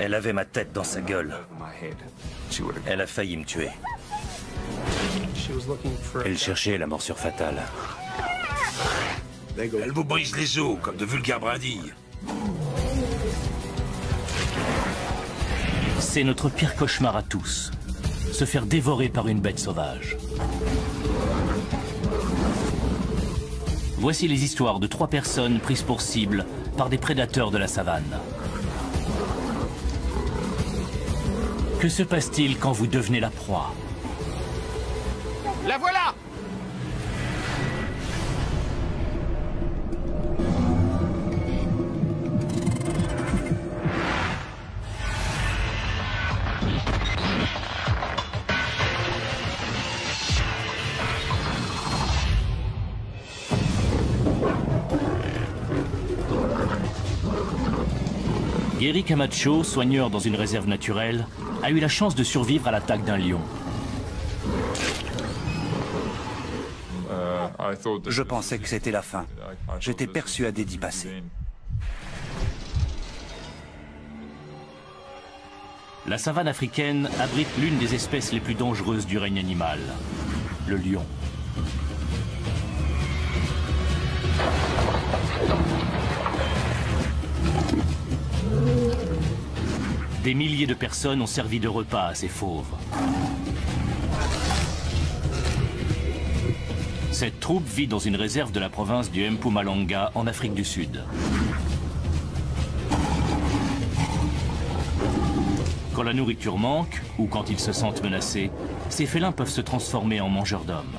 Elle avait ma tête dans sa gueule. Elle a failli me tuer. Elle cherchait la morsure fatale. Elle vous brise les os comme de vulgaires brindilles. C'est notre pire cauchemar à tous. Se faire dévorer par une bête sauvage. Voici les histoires de 3 personnes prises pour cible par des prédateurs de la savane. Que se passe-t-il quand vous devenez la proie? La voilà! Gary Camacho, soigneur dans une réserve naturelle, a eu la chance de survivre à l'attaque d'un lion. Je pensais que c'était la fin. J'étais persuadé d'y passer. La savane africaine abrite l'une des espèces les plus dangereuses du règne animal, le lion. Des milliers de personnes ont servi de repas à ces fauves. Cette troupe vit dans une réserve de la province du Mpumalanga en Afrique du Sud. Quand la nourriture manque, ou quand ils se sentent menacés, ces félins peuvent se transformer en mangeurs d'hommes.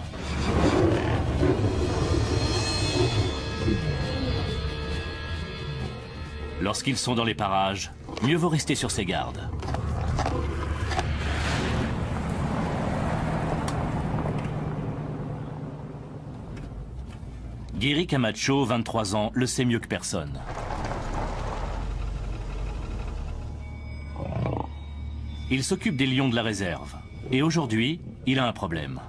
Lorsqu'ils sont dans les parages, mieux vaut rester sur ses gardes. Gary Camacho, 23 ans, le sait mieux que personne. Il s'occupe des lions de la réserve. Et aujourd'hui, il a un problème.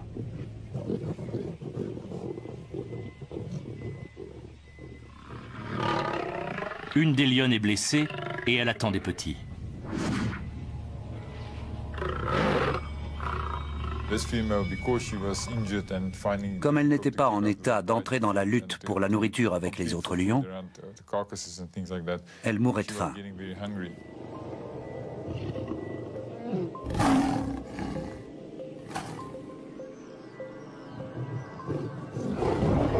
Une des lionnes est blessée et elle attend des petits. Comme elle n'était pas en état d'entrer dans la lutte pour la nourriture avec les autres lions, elle mourait de faim.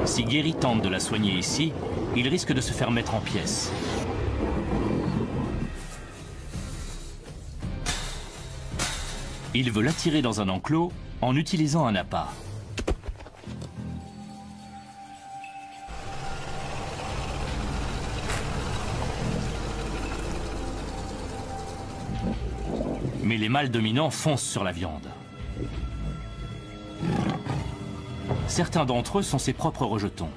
Si Gary tente de la soigner ici, il risque de se faire mettre en pièces. Il veut l'attirer dans un enclos en utilisant un appât. Mais les mâles dominants foncent sur la viande. Certains d'entre eux sont ses propres rejetons.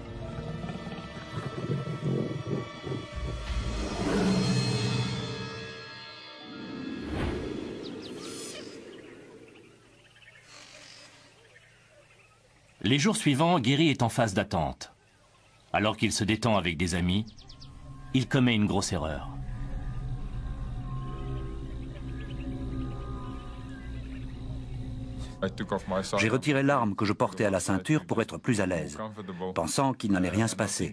Les jours suivants, Gary est en phase d'attente. Alors qu'il se détend avec des amis, il commet une grosse erreur. J'ai retiré l'arme que je portais à la ceinture pour être plus à l'aise, pensant qu'il n'allait rien se passer.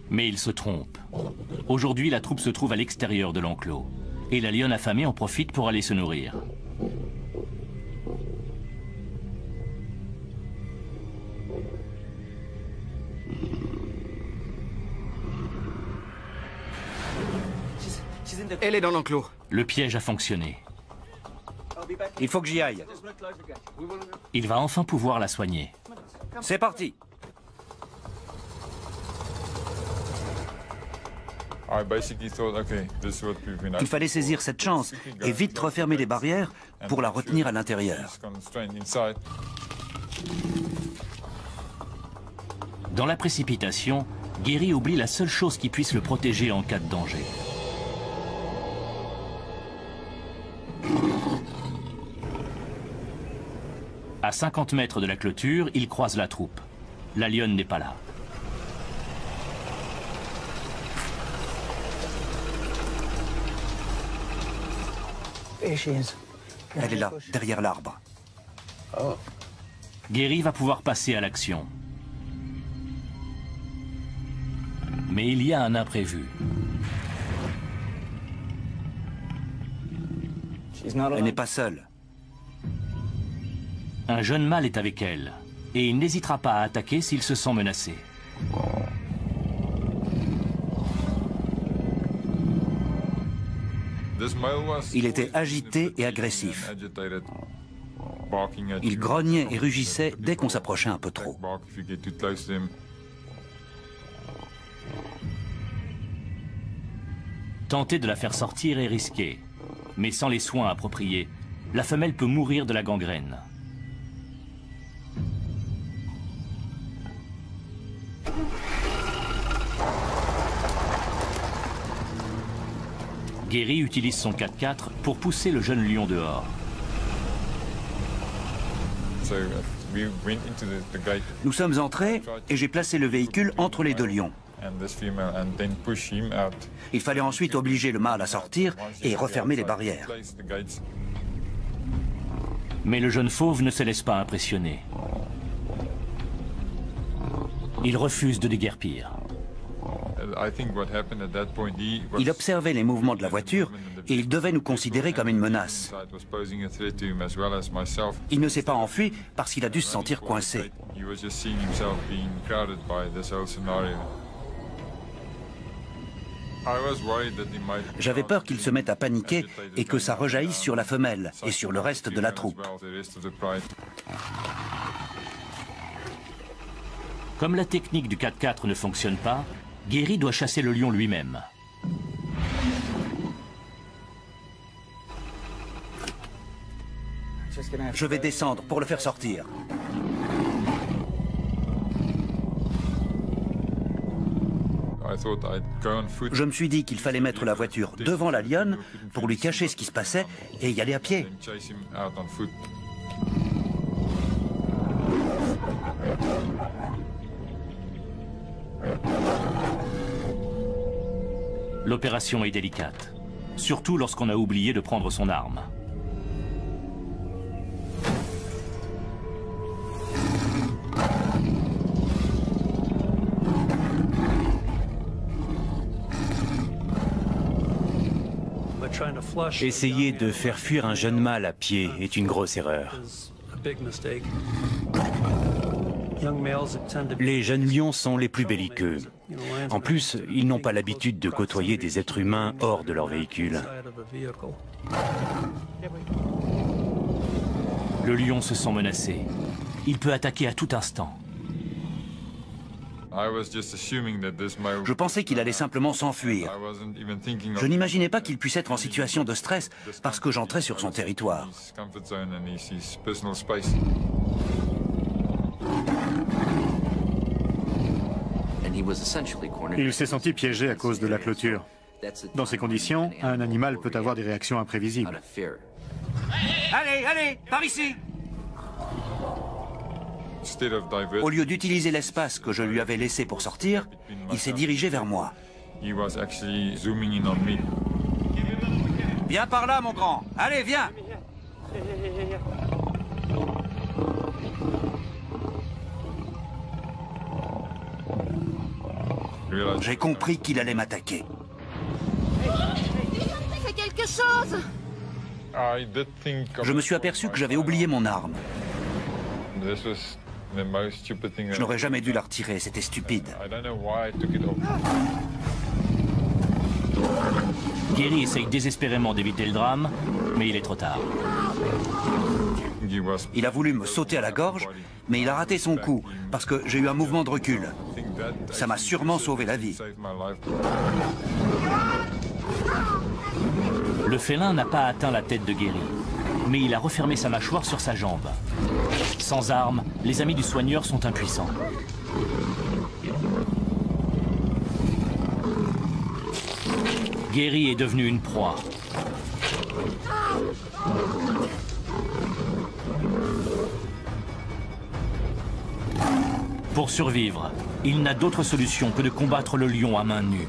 Mais il se trompe. Aujourd'hui, la troupe se trouve à l'extérieur de l'enclos. Et la lionne affamée en profite pour aller se nourrir. Elle est dans l'enclos. Le piège a fonctionné. Il faut que j'y aille. Il va enfin pouvoir la soigner. C'est parti. Il fallait saisir cette chance et vite refermer les barrières pour la retenir à l'intérieur. Dans la précipitation, Gary oublie la seule chose qui puisse le protéger en cas de danger. À 50 mètres de la clôture, il croise la troupe. La lionne n'est pas là. Elle est là, derrière l'arbre. Gary va pouvoir passer à l'action. Mais il y a un imprévu. Elle n'est pas seule. Un jeune mâle est avec elle, et il n'hésitera pas à attaquer s'il se sent menacé. Il était agité et agressif. Il grognait et rugissait dès qu'on s'approchait un peu trop. Tenter de la faire sortir est risqué, mais sans les soins appropriés, la femelle peut mourir de la gangrène. Gary utilise son 4x4 pour pousser le jeune lion dehors. Nous sommes entrés et j'ai placé le véhicule entre les deux lions. Il fallait ensuite obliger le mâle à sortir et refermer les barrières. Mais le jeune fauve ne se laisse pas impressionner. Il refuse de déguerpir. Il observait les mouvements de la voiture et il devait nous considérer comme une menace. Il ne s'est pas enfui parce qu'il a dû se sentir coincé. J'avais peur qu'il se mette à paniquer et que ça rejaillisse sur la femelle et sur le reste de la troupe. Comme la technique du 4x4 ne fonctionne pas, Gary doit chasser le lion lui-même. Je vais descendre pour le faire sortir. Je me suis dit qu'il fallait mettre la voiture devant la lionne pour lui cacher ce qui se passait et y aller à pied. L'opération est délicate, surtout lorsqu'on a oublié de prendre son arme. Essayer de faire fuir un jeune mâle à pied est une grosse erreur. Les jeunes lions sont les plus belliqueux. En plus, ils n'ont pas l'habitude de côtoyer des êtres humains hors de leur véhicule. Le lion se sent menacé. Il peut attaquer à tout instant. Je pensais qu'il allait simplement s'enfuir. Je n'imaginais pas qu'il puisse être en situation de stress parce que j'entrais sur son territoire. Il s'est senti piégé à cause de la clôture. Dans ces conditions, un animal peut avoir des réactions imprévisibles. Allez, allez, par ici! Au lieu d'utiliser l'espace que je lui avais laissé pour sortir, il s'est dirigé vers moi. Viens par là, mon grand. Allez, viens! J'ai compris qu'il allait m'attaquer. Fais quelque chose! Je me suis aperçu que j'avais oublié mon arme. Je n'aurais jamais dû la retirer, c'était stupide. Gary essaye désespérément d'éviter le drame, mais il est trop tard. Il a voulu me sauter à la gorge, mais il a raté son coup, parce que j'ai eu un mouvement de recul. Ça m'a sûrement sauvé la vie. Le félin n'a pas atteint la tête de Gary, mais il a refermé sa mâchoire sur sa jambe. Sans armes, les amis du soigneur sont impuissants. Gary est devenu une proie. Pour survivre, il n'a d'autre solution que de combattre le lion à main nue.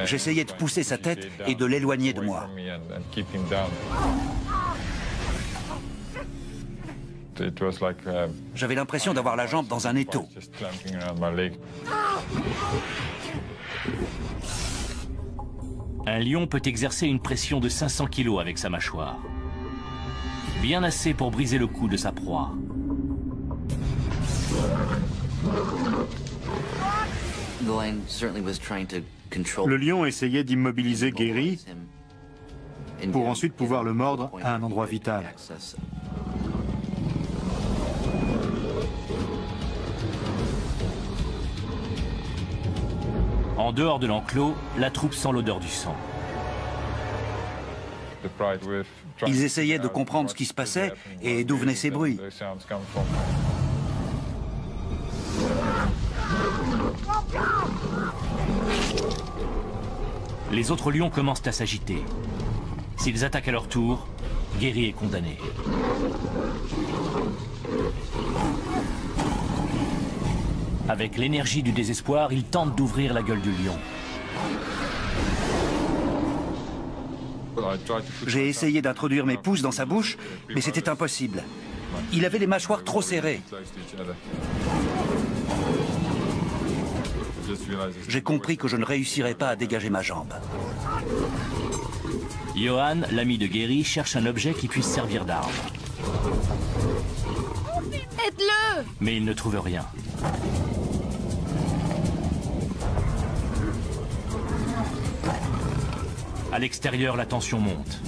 J'essayais de pousser sa tête et de l'éloigner de moi. J'avais l'impression d'avoir la jambe dans un étau. Un lion peut exercer une pression de 500 kg avec sa mâchoire. Bien assez pour briser le cou de sa proie. Le lion essayait d'immobiliser Gary pour ensuite pouvoir le mordre à un endroit vital. En dehors de l'enclos, la troupe sent l'odeur du sang. Ils essayaient de comprendre ce qui se passait et d'où venaient ces bruits. Les autres lions commencent à s'agiter. S'ils attaquent à leur tour, Gary est condamné. Avec l'énergie du désespoir, il tente d'ouvrir la gueule du lion. J'ai essayé d'introduire mes pouces dans sa bouche, mais c'était impossible. Il avait les mâchoires trop serrées. J'ai compris que je ne réussirais pas à dégager ma jambe. Johan, l'ami de Gary, cherche un objet qui puisse servir d'arme. Aide-le! Mais il ne trouve rien. À l'extérieur, la tension monte.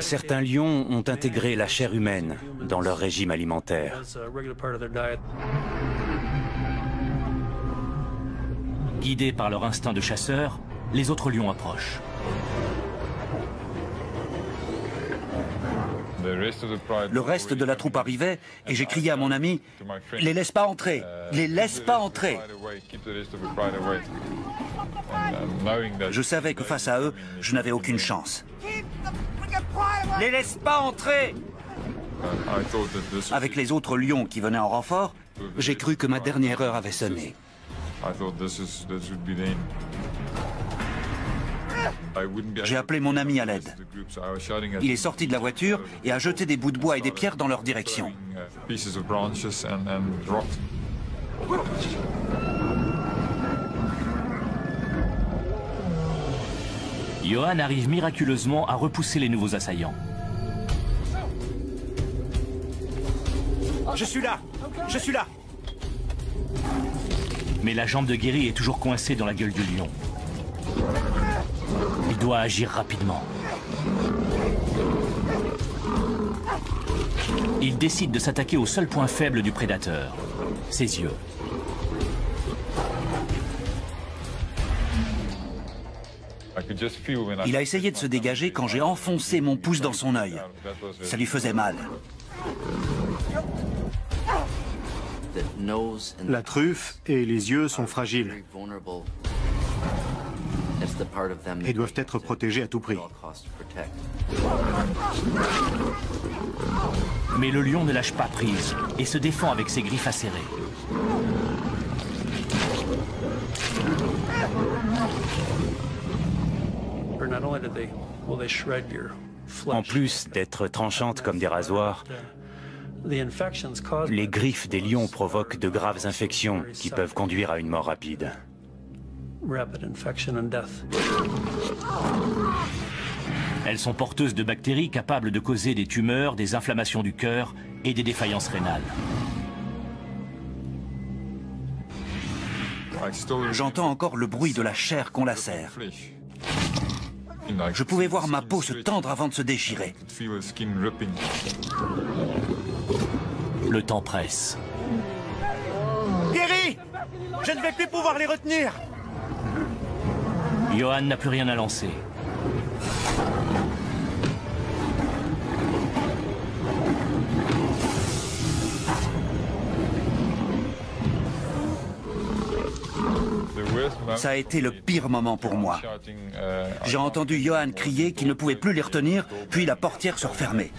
Certains lions ont intégré la chair humaine dans leur régime alimentaire. Guidés par leur instinct de chasseur, les autres lions approchent. Le reste de la troupe arrivait et j'ai crié à mon ami « Les laisse pas entrer! Les laisse pas entrer !» Je savais que face à eux, je n'avais aucune chance. « Les laisse pas entrer !» Avec les autres lions qui venaient en renfort, j'ai cru que ma dernière heure avait sonné. J'ai appelé mon ami à l'aide. Il est sorti de la voiture et a jeté des bouts de bois et des pierres dans leur direction. Johan arrive miraculeusement à repousser les nouveaux assaillants. Je suis là! Je suis là! Mais la jambe de Gary est toujours coincée dans la gueule du lion. Il doit agir rapidement. Il décide de s'attaquer au seul point faible du prédateur, ses yeux. Il a essayé de se dégager quand j'ai enfoncé mon pouce dans son œil. Ça lui faisait mal. La truffe et les yeux sont fragiles et doivent être protégés à tout prix. Mais le lion ne lâche pas prise et se défend avec ses griffes acérées. En plus d'être tranchantes comme des rasoirs, les griffes des lions provoquent de graves infections qui peuvent conduire à une mort rapide. Elles sont porteuses de bactéries capables de causer des tumeurs, des inflammations du cœur et des défaillances rénales. J'entends encore le bruit de la chair qu'on lacère. Je pouvais voir ma peau se tendre avant de se déchirer. Le temps presse. Gary! Je ne vais plus pouvoir les retenir! Johan n'a plus rien à lancer. Ça a été le pire moment pour moi. J'ai entendu Johan crier qu'il ne pouvait plus les retenir, puis la portière se refermait.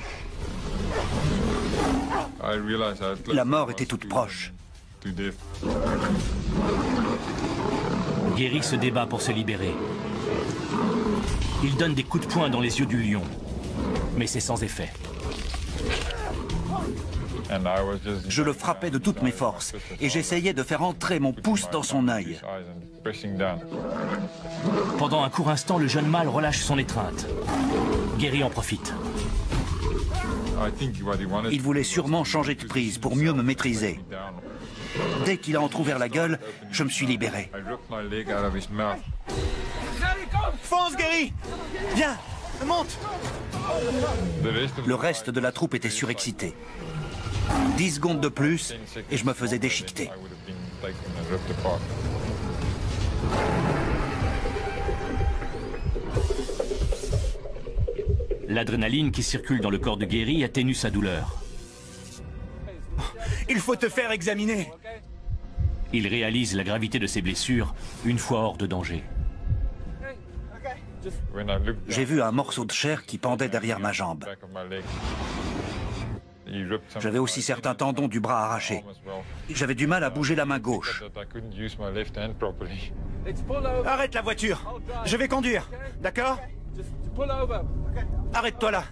La mort était toute proche. Gary se débat pour se libérer. Il donne des coups de poing dans les yeux du lion, mais c'est sans effet. Je le frappais de toutes mes forces et j'essayais de faire entrer mon pouce dans son œil. Pendant un court instant, le jeune mâle relâche son étreinte. Gary en profite. Il voulait sûrement changer de prise pour mieux me maîtriser. Dès qu'il a entrouvert la gueule, je me suis libéré. Fonce, Gary! Viens, monte! Le reste de la troupe était surexcité. 10 secondes de plus et je me faisais déchiqueter. L'adrénaline qui circule dans le corps de Gary atténue sa douleur. Il faut te faire examiner. Il réalise la gravité de ses blessures une fois hors de danger. J'ai vu un morceau de chair qui pendait derrière ma jambe. J'avais aussi certains tendons du bras arrachés. J'avais du mal à bouger la main gauche. Arrête la voiture. Je vais conduire, d'accord? Arrête-toi là.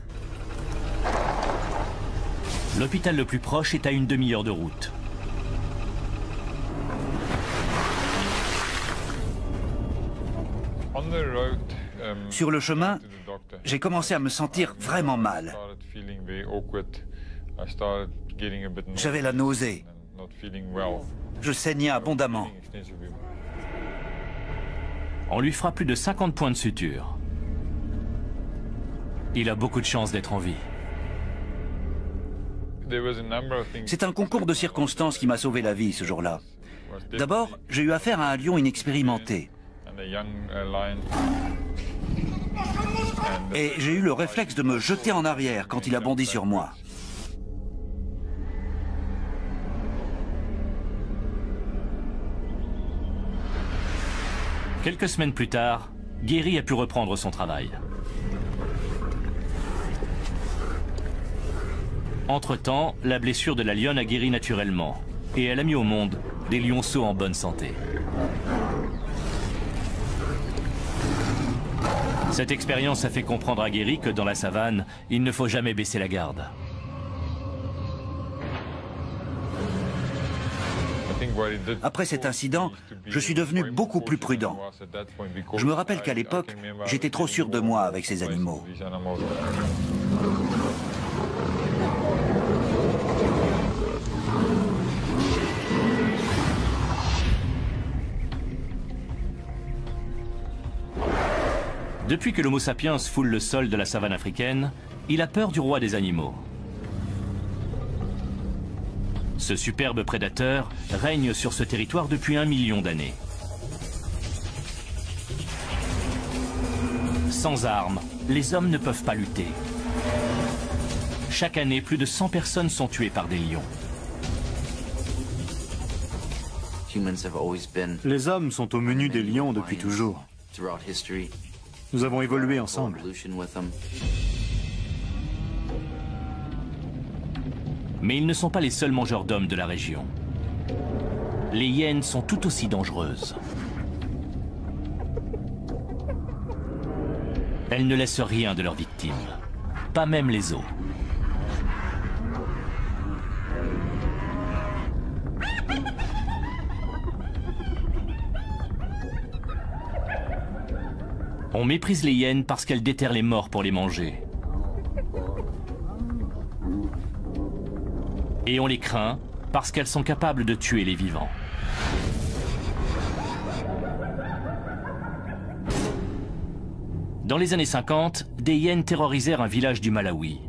L'hôpital le plus proche est à une demi-heure de route. Sur le chemin, j'ai commencé à me sentir vraiment mal. J'avais la nausée. Je saignais abondamment. On lui fera plus de 50 points de suture. Il a beaucoup de chance d'être en vie. C'est un concours de circonstances qui m'a sauvé la vie ce jour-là. D'abord, j'ai eu affaire à un lion inexpérimenté. Et j'ai eu le réflexe de me jeter en arrière quand il a bondi sur moi. Quelques semaines plus tard, Gary a pu reprendre son travail. Entre-temps, la blessure de la lionne a guéri naturellement et elle a mis au monde des lionceaux en bonne santé. Cette expérience a fait comprendre à Gary que dans la savane, il ne faut jamais baisser la garde. Après cet incident, je suis devenu beaucoup plus prudent. Je me rappelle qu'à l'époque, j'étais trop sûr de moi avec ces animaux. Depuis que l'Homo sapiens foule le sol de la savane africaine, il a peur du roi des animaux. Ce superbe prédateur règne sur ce territoire depuis 1 million d'années. Sans armes, les hommes ne peuvent pas lutter. Chaque année, plus de 100 personnes sont tuées par des lions. Les hommes sont au menu des lions depuis toujours. Nous avons évolué ensemble. Mais ils ne sont pas les seuls mangeurs d'hommes de la région. Les hyènes sont tout aussi dangereuses. Elles ne laissent rien de leurs victimes, pas même les os. On méprise les hyènes parce qu'elles déterrent les morts pour les manger. Et on les craint parce qu'elles sont capables de tuer les vivants. Dans les années 50, des hyènes terrorisèrent un village du Malawi.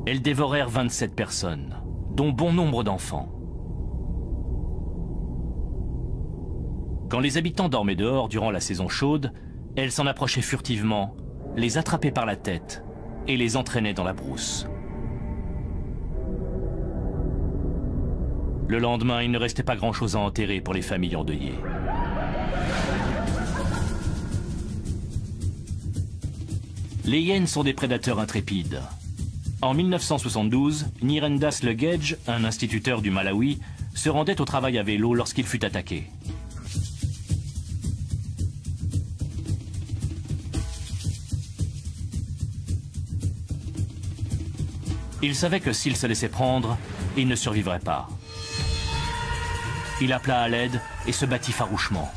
Elles dévorèrent 27 personnes, dont bon nombre d'enfants. Quand les habitants dormaient dehors durant la saison chaude, elles s'en approchaient furtivement, les attrapaient par la tête et les entraînaient dans la brousse. Le lendemain, il ne restait pas grand-chose à enterrer pour les familles endeuillées. Les hyènes sont des prédateurs intrépides. En 1972, Nirendas Legedge, un instituteur du Malawi, se rendait au travail à vélo lorsqu'il fut attaqué. Il savait que s'il se laissait prendre, il ne survivrait pas. Il appela à l'aide et se battit farouchement.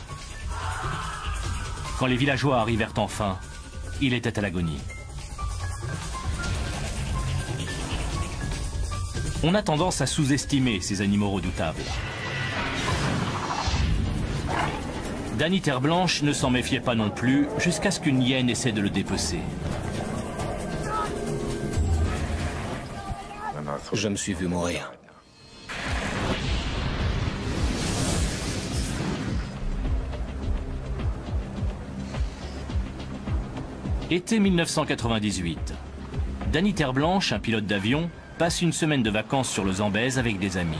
Quand les villageois arrivèrent enfin, il était à l'agonie. On a tendance à sous-estimer ces animaux redoutables. Danny Terreblanche ne s'en méfiait pas non plus jusqu'à ce qu'une hyène essaie de le dépecer. Je me suis vu mourir. Été 1998. Danny Terreblanche, un pilote d'avion, passe une semaine de vacances sur le Zambèze avec des amis.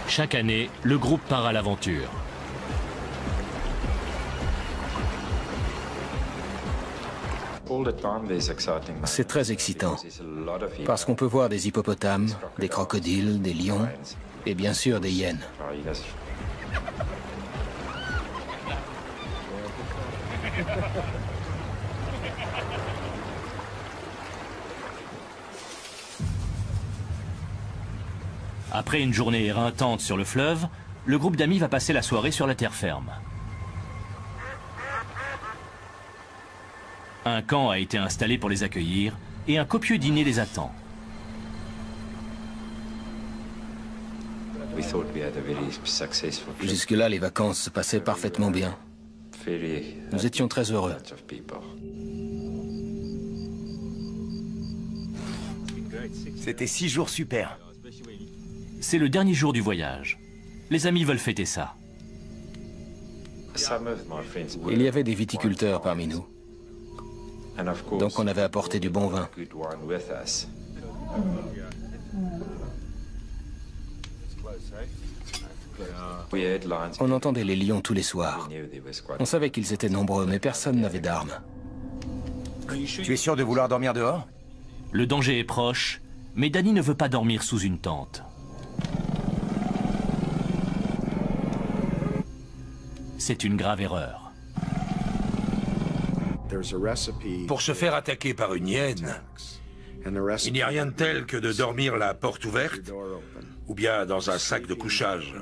Chaque année, le groupe part à l'aventure. C'est très excitant, parce qu'on peut voir des hippopotames, des crocodiles, des lions, et bien sûr des hyènes. Après une journée éreintante sur le fleuve, le groupe d'amis va passer la soirée sur la terre ferme. Un camp a été installé pour les accueillir et un copieux dîner les attend. Jusque-là, les vacances se passaient parfaitement bien. Nous étions très heureux. C'était 6 jours super. C'est le dernier jour du voyage. Les amis veulent fêter ça. Il y avait des viticulteurs parmi nous. Donc on avait apporté du bon vin. On entendait les lions tous les soirs. On savait qu'ils étaient nombreux, mais personne n'avait d'armes. Tu es sûr de vouloir dormir dehors? Le danger est proche, mais Danny ne veut pas dormir sous une tente. C'est une grave erreur. Pour se faire attaquer par une hyène, il n'y a rien de tel que de dormir la porte ouverte ou bien dans un sac de couchage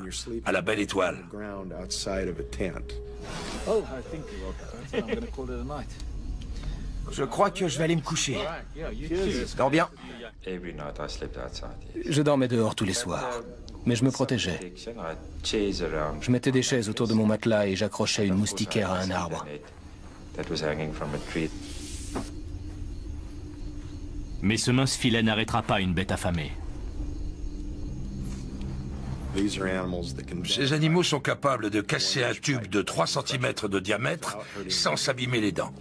à la belle étoile. Je crois que je vais aller me coucher. Dors bien. Je dormais dehors tous les soirs, mais je me protégeais. Je mettais des chaises autour de mon matelas et j'accrochais une moustiquaire à un arbre. Mais ce mince filet n'arrêtera pas une bête affamée. Ces animaux sont capables de casser un tube de 3 cm de diamètre sans s'abîmer les dents.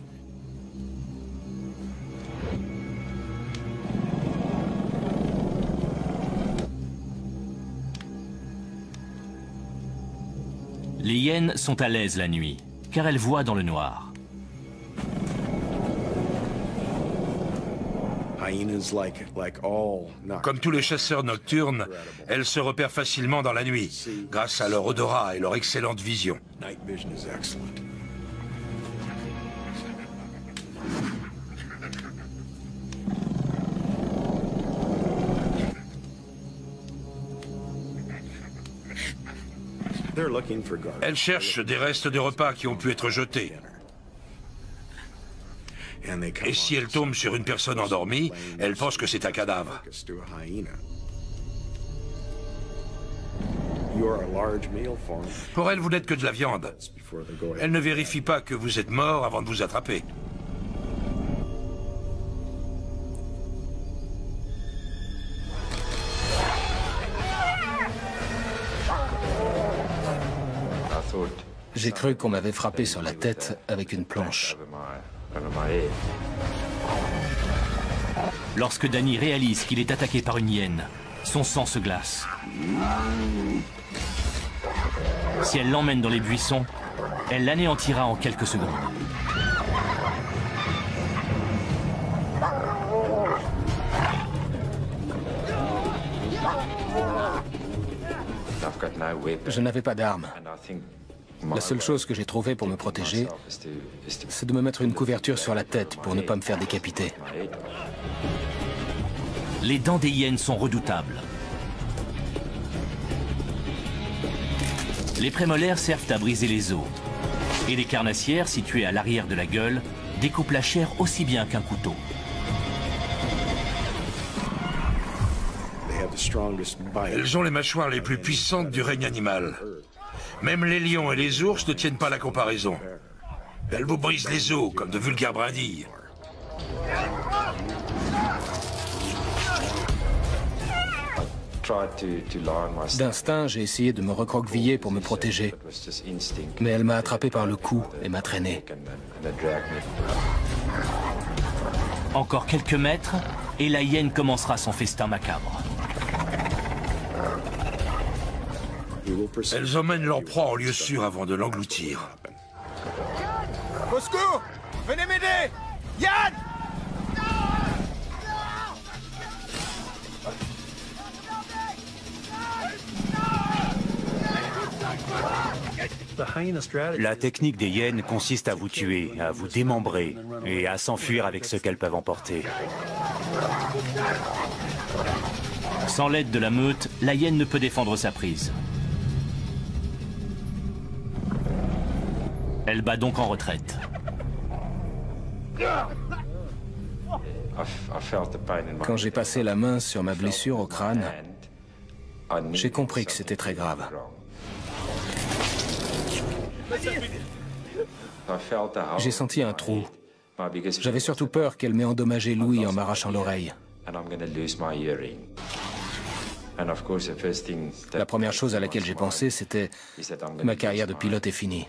Les hyènes sont à l'aise la nuit, car elles voient dans le noir. Comme tous les chasseurs nocturnes, elles se repèrent facilement dans la nuit, grâce à leur odorat et leur excellente vision. Elles cherchent des restes de repas qui ont pu être jetés. Et si elles tombent sur une personne endormie, elles pensent que c'est un cadavre. Pour elles, vous n'êtes que de la viande. Elles ne vérifient pas que vous êtes mort avant de vous attraper. J'ai cru qu'on m'avait frappé sur la tête avec une planche. Lorsque Danny réalise qu'il est attaqué par une hyène, son sang se glace. Si elle l'emmène dans les buissons, elle l'anéantira en quelques secondes. Je n'avais pas d'arme. La seule chose que j'ai trouvée pour me protéger, c'est de me mettre une couverture sur la tête pour ne pas me faire décapiter. Les dents des hyènes sont redoutables. Les prémolaires servent à briser les os. Et les carnassières, situées à l'arrière de la gueule, découpent la chair aussi bien qu'un couteau. Elles ont les mâchoires les plus puissantes du règne animal. Même les lions et les ours ne tiennent pas la comparaison. Elles vous brisent les os comme de vulgaires brindilles. D'instinct, j'ai essayé de me recroqueviller pour me protéger. Mais elle m'a attrapé par le cou et m'a traîné. Encore quelques mètres, et la hyène commencera son festin macabre. Elles emmènent leur proie en lieu sûr avant de l'engloutir. Au secours! Venez m'aider! Yann! La technique des hyènes consiste à vous tuer, à vous démembrer et à s'enfuir avec ce qu'elles peuvent emporter. Sans l'aide de la meute, la hyène ne peut défendre sa prise. Elle bat donc en retraite. Quand j'ai passé la main sur ma blessure au crâne, j'ai compris que c'était très grave. J'ai senti un trou. J'avais surtout peur qu'elle m'ait endommagé l'ouïe en m'arrachant l'oreille. La première chose à laquelle j'ai pensé, c'était « ma carrière de pilote est finie ».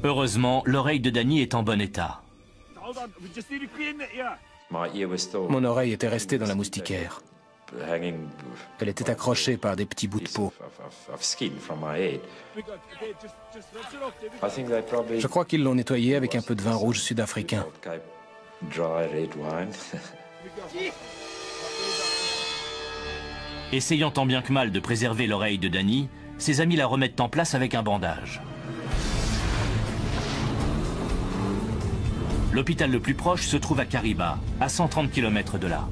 Heureusement, l'oreille de Danny est en bon état. Mon oreille était restée dans la moustiquaire. Elle était accrochée par des petits bouts de peau. Je crois qu'ils l'ont nettoyée avec un peu de vin rouge sud-africain. Essayant tant bien que mal de préserver l'oreille de Danny, ses amis la remettent en place avec un bandage. L'hôpital le plus proche se trouve à Kariba, à 130 km de là.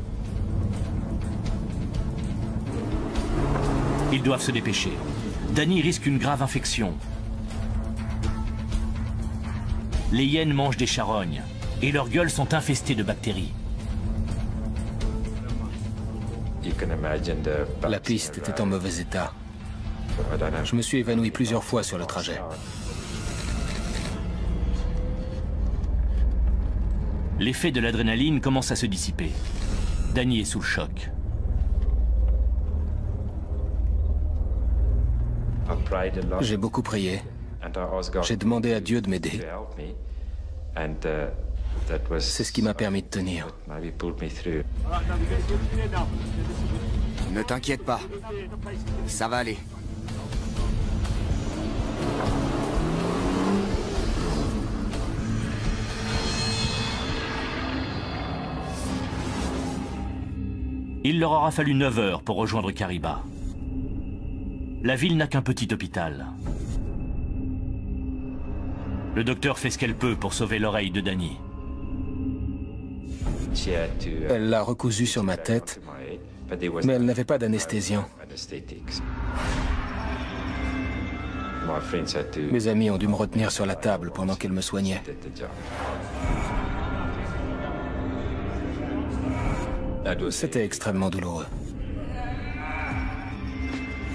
Ils doivent se dépêcher. Danny risque une grave infection. Les hyènes mangent des charognes et leurs gueules sont infestées de bactéries. La piste était en mauvais état. Je me suis évanoui plusieurs fois sur le trajet. L'effet de l'adrénaline commence à se dissiper. Danny est sous le choc. J'ai beaucoup prié. J'ai demandé à Dieu de m'aider. C'est ce qui m'a permis de tenir. Ne t'inquiète pas. Ça va aller. Il leur aura fallu 9 heures pour rejoindre Kariba. La ville n'a qu'un petit hôpital. Le docteur fait ce qu'elle peut pour sauver l'oreille de Danny. Elle l'a recousu sur ma tête, mais elle n'avait pas d'anesthésiant. Mes amis ont dû me retenir sur la table pendant qu'elle me soignait. C'était extrêmement douloureux.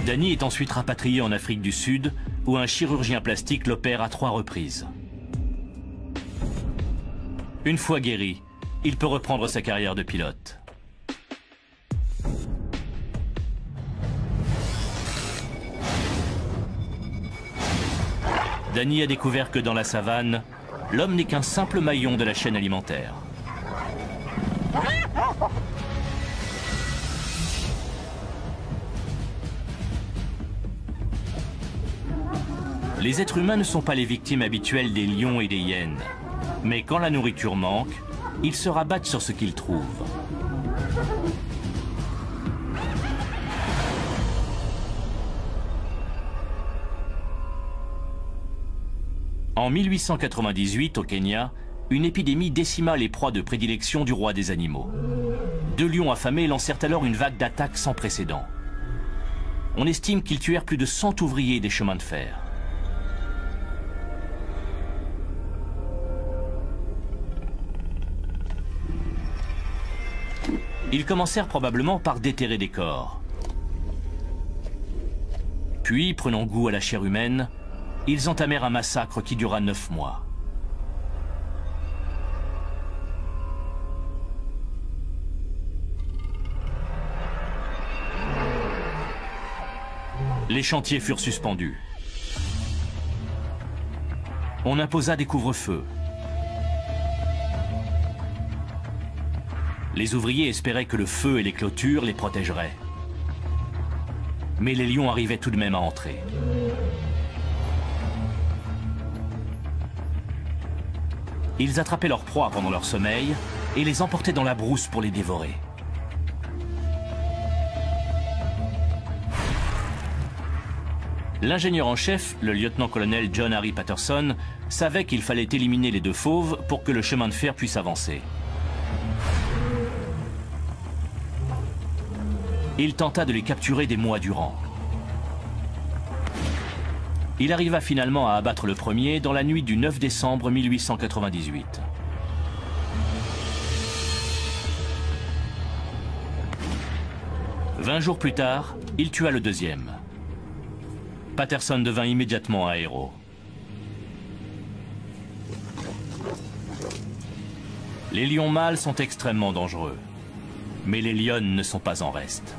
Danny est ensuite rapatrié en Afrique du Sud, où un chirurgien plastique l'opère à 3 reprises. Une fois guéri, il peut reprendre sa carrière de pilote. Danny a découvert que dans la savane, l'homme n'est qu'un simple maillon de la chaîne alimentaire. Les êtres humains ne sont pas les victimes habituelles des lions et des hyènes. Mais quand la nourriture manque, ils se rabattent sur ce qu'ils trouvent. En 1898, au Kenya, une épidémie décima les proies de prédilection du roi des animaux. 2 lions affamés lancèrent alors une vague d'attaques sans précédent. On estime qu'ils tuèrent plus de 100 ouvriers des chemins de fer. Ils commencèrent probablement par déterrer des corps. Puis, prenant goût à la chair humaine, ils entamèrent un massacre qui dura 9 mois. Les chantiers furent suspendus. On imposa des couvre-feux. Les ouvriers espéraient que le feu et les clôtures les protégeraient. Mais les lions arrivaient tout de même à entrer. Ils attrapaient leurs proies pendant leur sommeil et les emportaient dans la brousse pour les dévorer. L'ingénieur en chef, le lieutenant-colonel John Harry Patterson, savait qu'il fallait éliminer les 2 fauves pour que le chemin de fer puisse avancer. Il tenta de les capturer des mois durant. Il arriva finalement à abattre le premier dans la nuit du 9 décembre 1898. « 20 jours plus tard, il tua le deuxième. Patterson devint immédiatement un héros. Les lions mâles sont extrêmement dangereux, mais les lionnes ne sont pas en reste.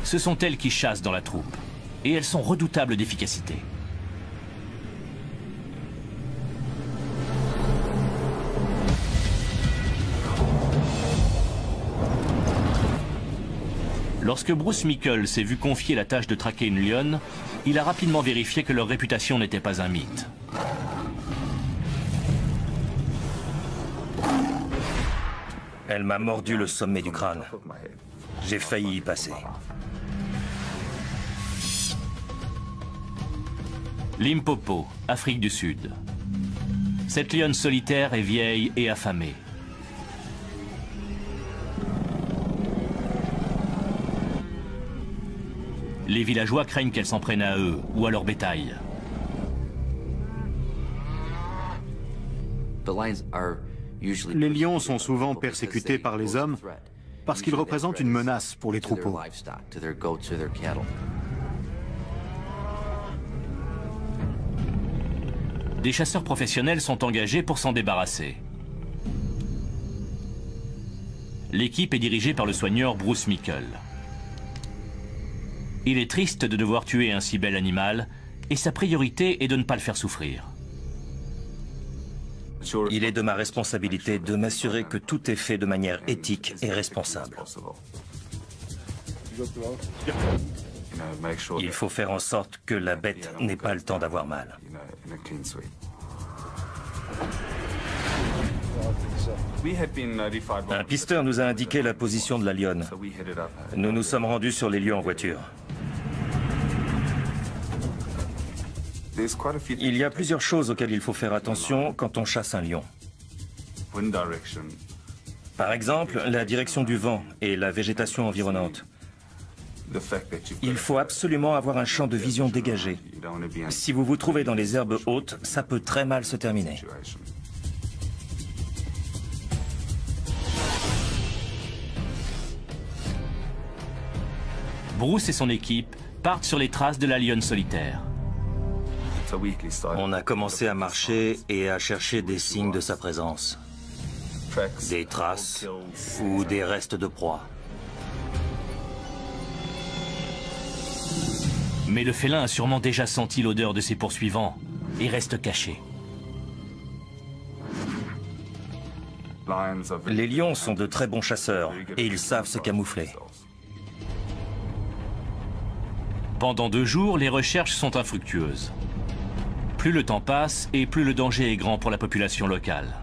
Ce sont elles qui chassent dans la troupe, et elles sont redoutables d'efficacité. Lorsque Bruce Meikle s'est vu confier la tâche de traquer une lionne, il a rapidement vérifié que leur réputation n'était pas un mythe. Elle m'a mordu le sommet du crâne. J'ai failli y passer. Limpopo, Afrique du Sud. Cette lionne solitaire est vieille et affamée. Les villageois craignent qu'elle s'en prenne à eux ou à leur bétail. Les lions sont souvent persécutés par les hommes parce qu'ils représentent une menace pour les troupeaux. Des chasseurs professionnels sont engagés pour s'en débarrasser. L'équipe est dirigée par le soigneur Bruce Meikle. Il est triste de devoir tuer un si bel animal, et sa priorité est de ne pas le faire souffrir. Il est de ma responsabilité de m'assurer que tout est fait de manière éthique et responsable. Il faut faire en sorte que la bête n'ait pas le temps d'avoir mal. Un pisteur nous a indiqué la position de la lionne. Nous nous sommes rendus sur les lieux en voiture. Il y a plusieurs choses auxquelles il faut faire attention quand on chasse un lion. Par exemple, la direction du vent et la végétation environnante. Il faut absolument avoir un champ de vision dégagé. Si vous vous trouvez dans les herbes hautes, ça peut très mal se terminer. Bruce et son équipe partent sur les traces de la lionne solitaire. On a commencé à marcher et à chercher des signes de sa présence. Des traces ou des restes de proie. Mais le félin a sûrement déjà senti l'odeur de ses poursuivants et reste caché. Les lions sont de très bons chasseurs et ils savent se camoufler. Pendant 2 jours, les recherches sont infructueuses. Plus le temps passe et plus le danger est grand pour la population locale.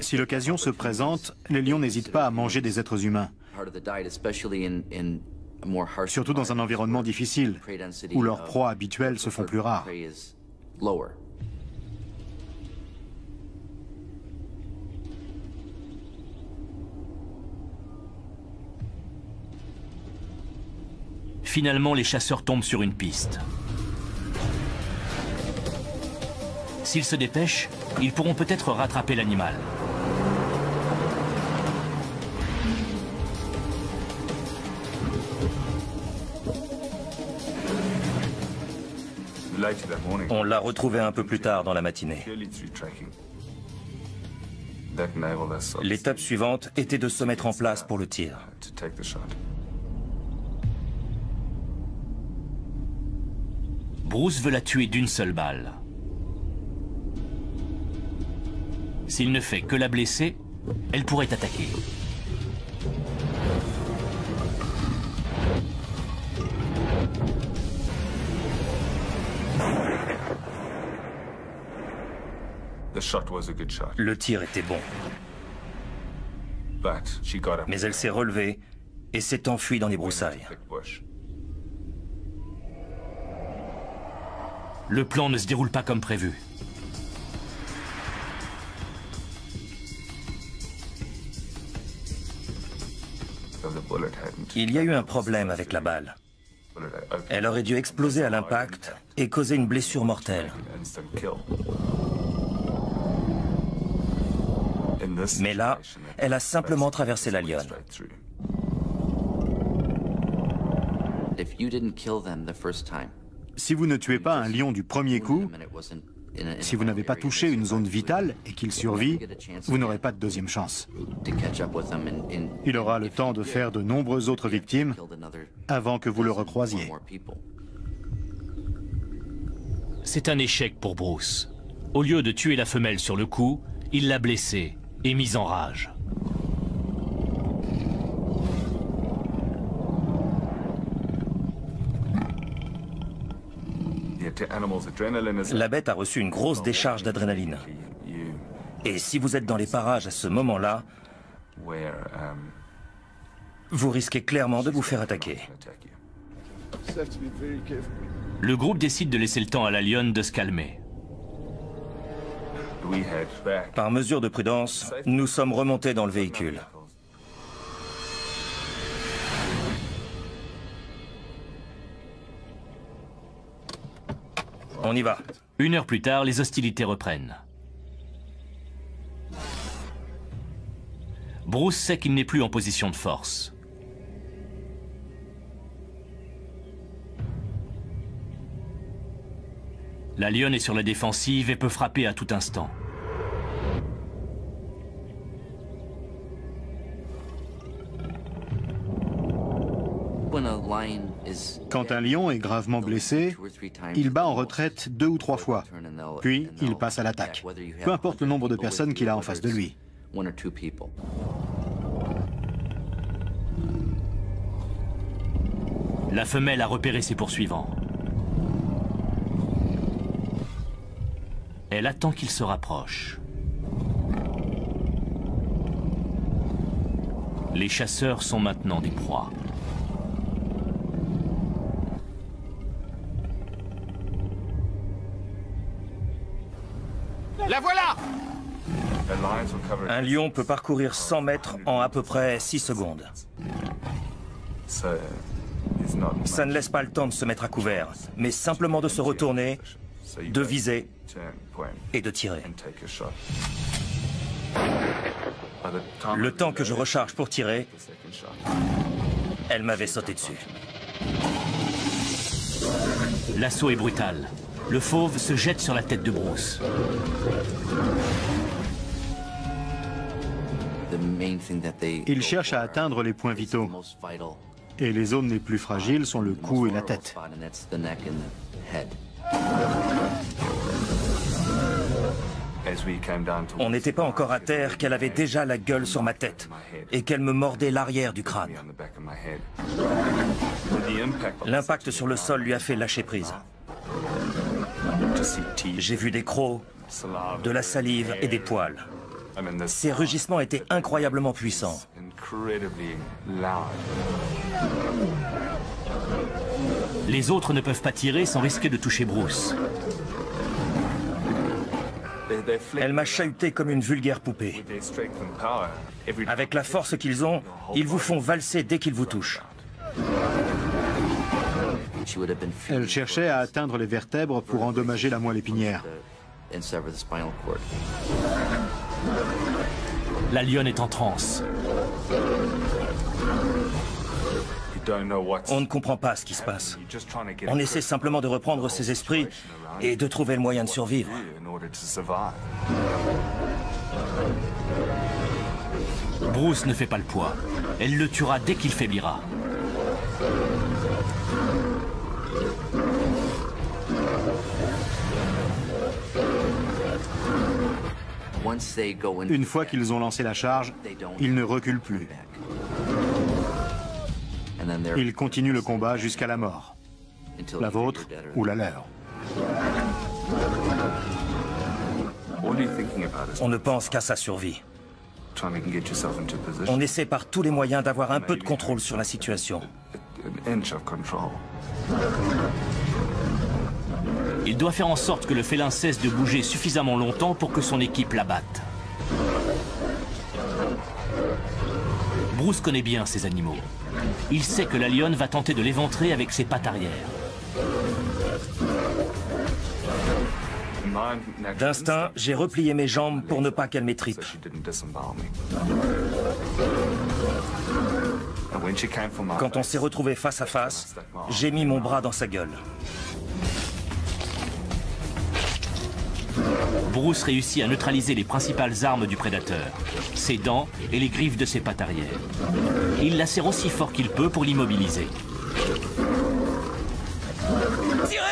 Si l'occasion se présente, les lions n'hésitent pas à manger des êtres humains. Surtout dans un environnement difficile, où leurs proies habituelles se font plus rares. Finalement, les chasseurs tombent sur une piste. S'ils se dépêchent, ils pourront peut-être rattraper l'animal. On l'a retrouvé un peu plus tard dans la matinée. L'étape suivante était de se mettre en place pour le tir. Bruce veut la tuer d'une seule balle. S'il ne fait que la blesser, elle pourrait attaquer. Le tir était bon. Mais elle s'est relevée et s'est enfuie dans les broussailles. Le plan ne se déroule pas comme prévu. Il y a eu un problème avec la balle. Elle aurait dû exploser à l'impact et causer une blessure mortelle. Mais là, elle a simplement traversé la lionne. Si vous ne tuez pas un lion du premier coup, si vous n'avez pas touché une zone vitale et qu'il survit, vous n'aurez pas de deuxième chance. Il aura le temps de faire de nombreuses autres victimes avant que vous le recroisiez. C'est un échec pour Bruce. Au lieu de tuer la femelle sur le coup, il l'a blessée et mise en rage. La bête a reçu une grosse décharge d'adrénaline. Et si vous êtes dans les parages à ce moment-là, vous risquez clairement de vous faire attaquer. Le groupe décide de laisser le temps à la lionne de se calmer. Par mesure de prudence, nous sommes remontés dans le véhicule. On y va. 1 heure plus tard, les hostilités reprennent. Bruce sait qu'il n'est plus en position de force. La lionne est sur la défensive et peut frapper à tout instant. Quand un lion est gravement blessé, il bat en retraite 2 ou 3 fois, puis il passe à l'attaque, peu importe le nombre de personnes qu'il a en face de lui. La femelle a repéré ses poursuivants. Elle attend qu'il se rapproche. Les chasseurs sont maintenant des proies. La voilà! Un lion peut parcourir 100 mètres en à peu près 6 secondes. Ça ne laisse pas le temps de se mettre à couvert, mais simplement de se retourner, de viser et de tirer. Le temps que je recharge pour tirer, elle m'avait sauté dessus. L'assaut est brutal. Le fauve se jette sur la tête de Bruce. Il cherche à atteindre les points vitaux. Et les zones les plus fragiles sont le cou et la tête. On n'était pas encore à terre qu'elle avait déjà la gueule sur ma tête et qu'elle me mordait l'arrière du crâne. L'impact sur le sol lui a fait lâcher prise. J'ai vu des crocs, de la salive et des poils. Ces rugissements étaient incroyablement puissants. Les autres ne peuvent pas tirer sans risquer de toucher Bruce. Elle m'a chahuté comme une vulgaire poupée. Avec la force qu'ils ont, ils vous font valser dès qu'ils vous touchent. Elle cherchait à atteindre les vertèbres pour endommager la moelle épinière. La lionne est en transe. On ne comprend pas ce qui se passe. On essaie simplement de reprendre ses esprits et de trouver le moyen de survivre. Bruce ne fait pas le poids. Elle le tuera dès qu'il faiblira. Une fois qu'ils ont lancé la charge, ils ne reculent plus. Ils continuent le combat jusqu'à la mort. La vôtre ou la leur. On ne pense qu'à sa survie. On essaie par tous les moyens d'avoir un peu de contrôle sur la situation. Il doit faire en sorte que le félin cesse de bouger suffisamment longtemps pour que son équipe l'abatte. Bruce connaît bien ces animaux. Il sait que la lionne va tenter de l'éventrer avec ses pattes arrière. D'instinct, j'ai replié mes jambes pour ne pas qu'elle m'étripe. Quand on s'est retrouvés face à face, j'ai mis mon bras dans sa gueule. Bruce réussit à neutraliser les principales armes du prédateur, ses dents et les griffes de ses pattes arrière. Il la serre aussi fort qu'il peut pour l'immobiliser. Tirez!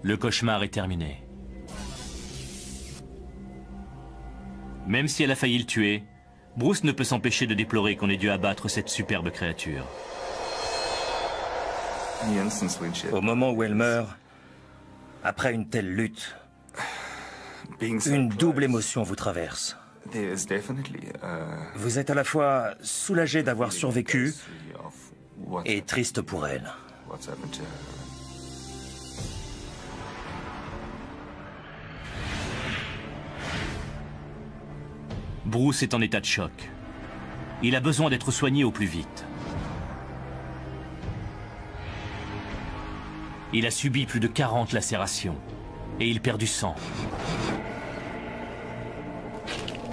Le cauchemar est terminé. Même si elle a failli le tuer, Bruce ne peut s'empêcher de déplorer qu'on ait dû abattre cette superbe créature. Au moment où elle meurt, après une telle lutte, une double émotion vous traverse. Vous êtes à la fois soulagé d'avoir survécu et triste pour elle. Bruce est en état de choc. Il a besoin d'être soigné au plus vite. Il a subi plus de 40 lacérations et il perd du sang.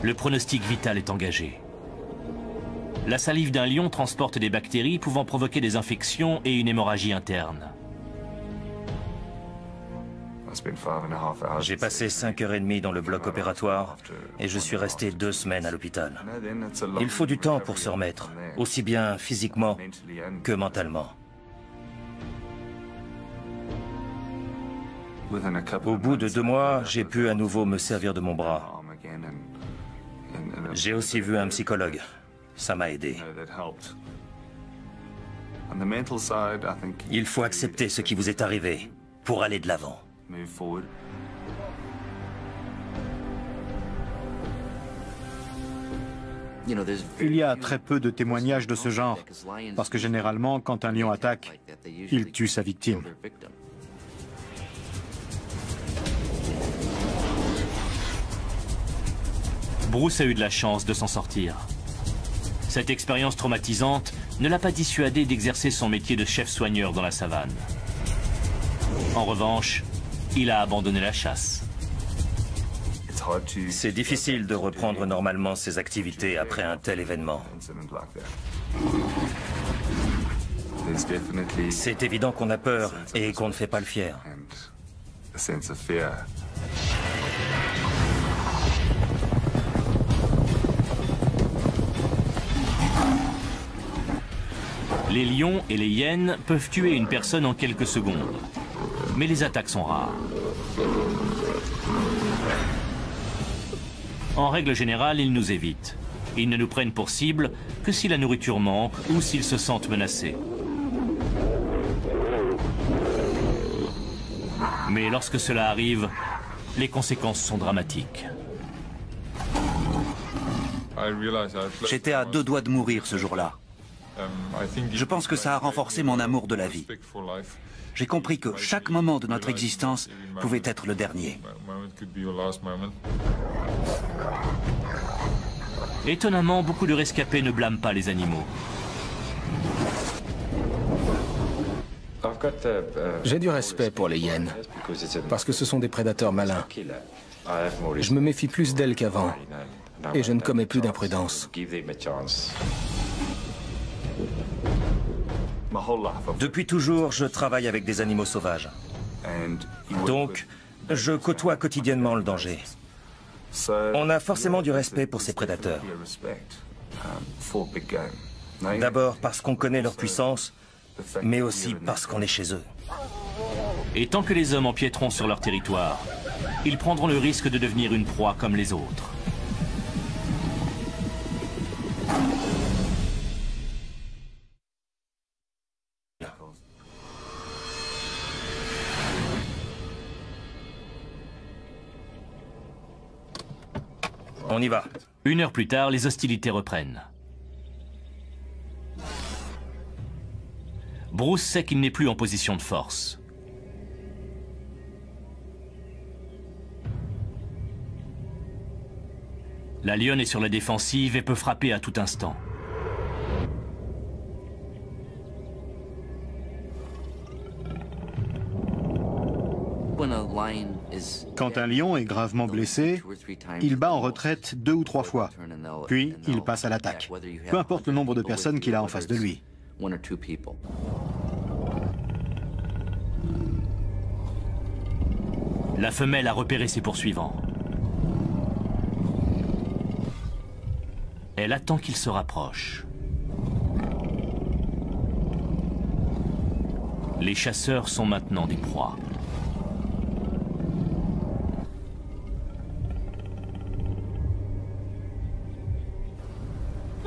Le pronostic vital est engagé. La salive d'un lion transporte des bactéries pouvant provoquer des infections et une hémorragie interne. J'ai passé 5h30 dans le bloc opératoire et je suis resté 2 semaines à l'hôpital. Il faut du temps pour se remettre, aussi bien physiquement que mentalement. Au bout de 2 mois, j'ai pu à nouveau me servir de mon bras. J'ai aussi vu un psychologue. Ça m'a aidé. Il faut accepter ce qui vous est arrivé pour aller de l'avant. Il y a très peu de témoignages de ce genre, parce que généralement, quand un lion attaque, il tue sa victime. Bruce a eu de la chance de s'en sortir. Cette expérience traumatisante ne l'a pas dissuadé d'exercer son métier de chef soigneur dans la savane. En revanche, il a abandonné la chasse. C'est difficile de reprendre normalement ses activités après un tel événement. C'est évident qu'on a peur et qu'on ne fait pas le fier. Les lions et les hyènes peuvent tuer une personne en quelques secondes, mais les attaques sont rares. En règle générale, ils nous évitent. Ils ne nous prennent pour cible que si la nourriture manque ou s'ils se sentent menacés. Mais lorsque cela arrive, les conséquences sont dramatiques. J'étais à 2 doigts de mourir ce jour-là. Je pense que ça a renforcé mon amour de la vie. J'ai compris que chaque moment de notre existence pouvait être le dernier. Étonnamment, beaucoup de rescapés ne blâment pas les animaux. J'ai du respect pour les hyènes, parce que ce sont des prédateurs malins. Je me méfie plus d'elles qu'avant, et je ne commets plus d'imprudence. Depuis toujours, je travaille avec des animaux sauvages. Donc, je côtoie quotidiennement le danger. On a forcément du respect pour ces prédateurs. D'abord parce qu'on connaît leur puissance, mais aussi parce qu'on est chez eux. Et tant que les hommes empiéteront sur leur territoire, ils prendront le risque de devenir une proie comme les autres. On y va. 1 heure plus tard, les hostilités reprennent. Bruce sait qu'il n'est plus en position de force. La lionne est sur la défensive et peut frapper à tout instant. Quand un lion est gravement blessé, il bat en retraite 2 ou 3 fois, puis il passe à l'attaque, peu importe le nombre de personnes qu'il a en face de lui. La femelle a repéré ses poursuivants. Elle attend qu'ils se rapprochent. Les chasseurs sont maintenant des proies.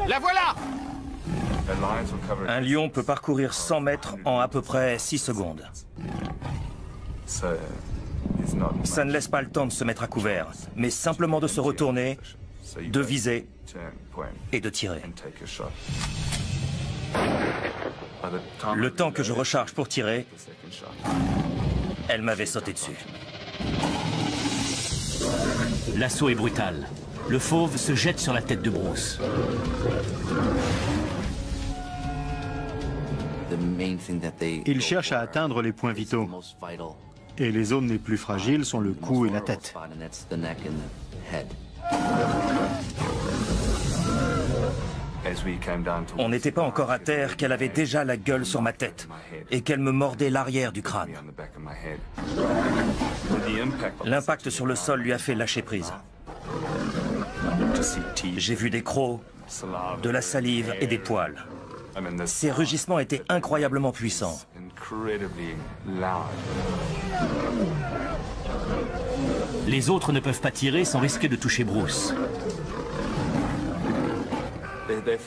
La voilà! Un lion peut parcourir 100 mètres en à peu près 6 secondes. Ça ne laisse pas le temps de se mettre à couvert, mais simplement de se retourner, de viser et de tirer. Le temps que je recharge pour tirer, elle m'avait sauté dessus. L'assaut est brutal. Le fauve se jette sur la tête de Bruce. Il cherche à atteindre les points vitaux. Et les zones les plus fragiles sont le cou et la tête. On n'était pas encore à terre qu'elle avait déjà la gueule sur ma tête et qu'elle me mordait l'arrière du crâne. L'impact sur le sol lui a fait lâcher prise. J'ai vu des crocs, de la salive et des poils. Ces rugissements étaient incroyablement puissants. Les autres ne peuvent pas tirer sans risquer de toucher Bruce.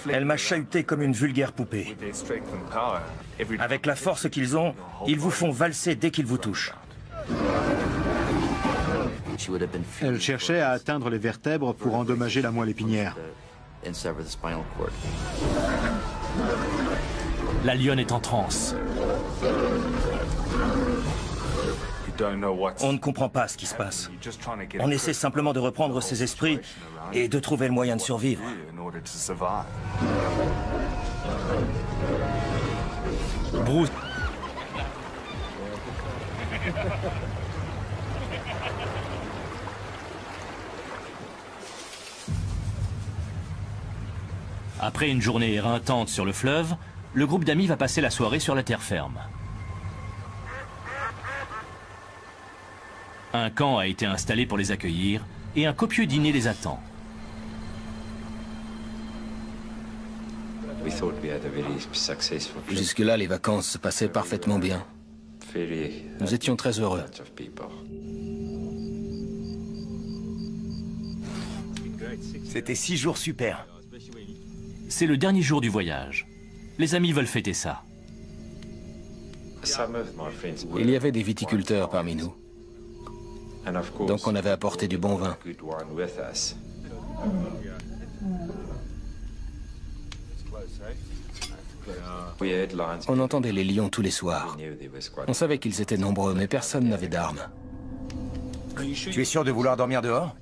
Elle m'a chahuté comme une vulgaire poupée. Avec la force qu'ils ont, ils vous font valser dès qu'ils vous touchent. Elle cherchait à atteindre les vertèbres pour endommager la moelle épinière. La lionne est en transe. On ne comprend pas ce qui se passe. On essaie simplement de reprendre ses esprits et de trouver le moyen de survivre. Bruce. Après une journée éreintante sur le fleuve, le groupe d'amis va passer la soirée sur la terre ferme. Un camp a été installé pour les accueillir et un copieux dîner les attend. Jusque-là, les vacances se passaient parfaitement bien. Nous étions très heureux. C'était 6 jours super. C'est le dernier jour du voyage. Les amis veulent fêter ça. Il y avait des viticulteurs parmi nous. Donc on avait apporté du bon vin. On entendait les lions tous les soirs. On savait qu'ils étaient nombreux, mais personne n'avait d'armes. Tu es sûr de vouloir dormir dehors?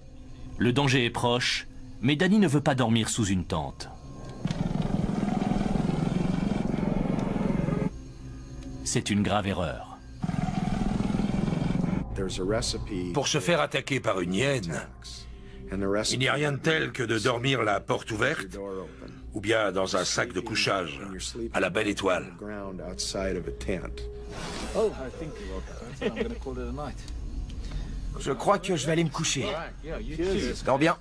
Le danger est proche, mais Danny ne veut pas dormir sous une tente. C'est une grave erreur. Pour se faire attaquer par une hyène, il n'y a rien de tel que de dormir la porte ouverte ou bien dans un sac de couchage à la belle étoile. Je crois que je vais aller me coucher. Dors bien.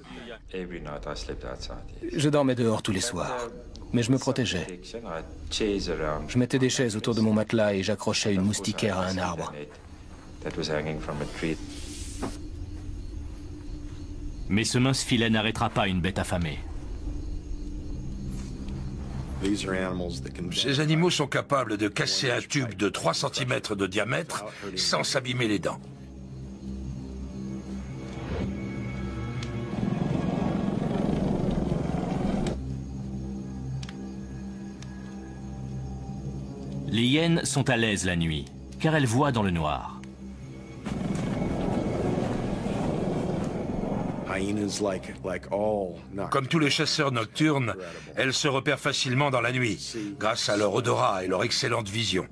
Je dormais dehors tous les soirs, mais je me protégeais. Je mettais des chaises autour de mon matelas et j'accrochais une moustiquaire à un arbre. Mais ce mince filet n'arrêtera pas une bête affamée. Ces animaux sont capables de casser un tube de 3 cm de diamètre sans s'abîmer les dents. Les hyènes sont à l'aise la nuit, car elles voient dans le noir. Comme tous les chasseurs nocturnes, elles se repèrent facilement dans la nuit, grâce à leur odorat et leur excellente vision.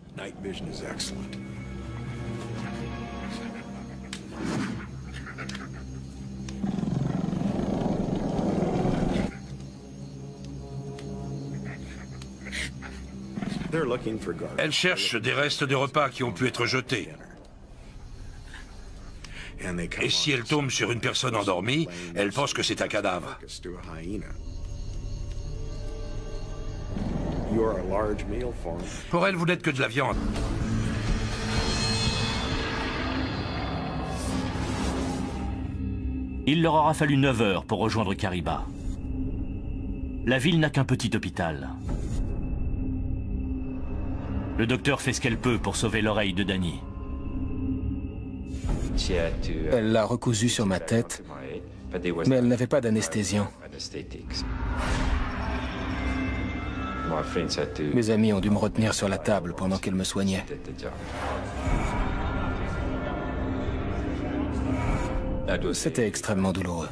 Elles cherchent des restes de repas qui ont pu être jetés. Et si elles tombent sur une personne endormie, elles pensent que c'est un cadavre. Pour elles, vous n'êtes que de la viande. Il leur aura fallu 9 heures pour rejoindre Kariba. La ville n'a qu'un petit hôpital. Le docteur fait ce qu'elle peut pour sauver l'oreille de Danny. Elle l'a recousu sur ma tête, mais elle n'avait pas d'anesthésiant. Mes amis ont dû me retenir sur la table pendant qu'elle me soignait. C'était extrêmement douloureux.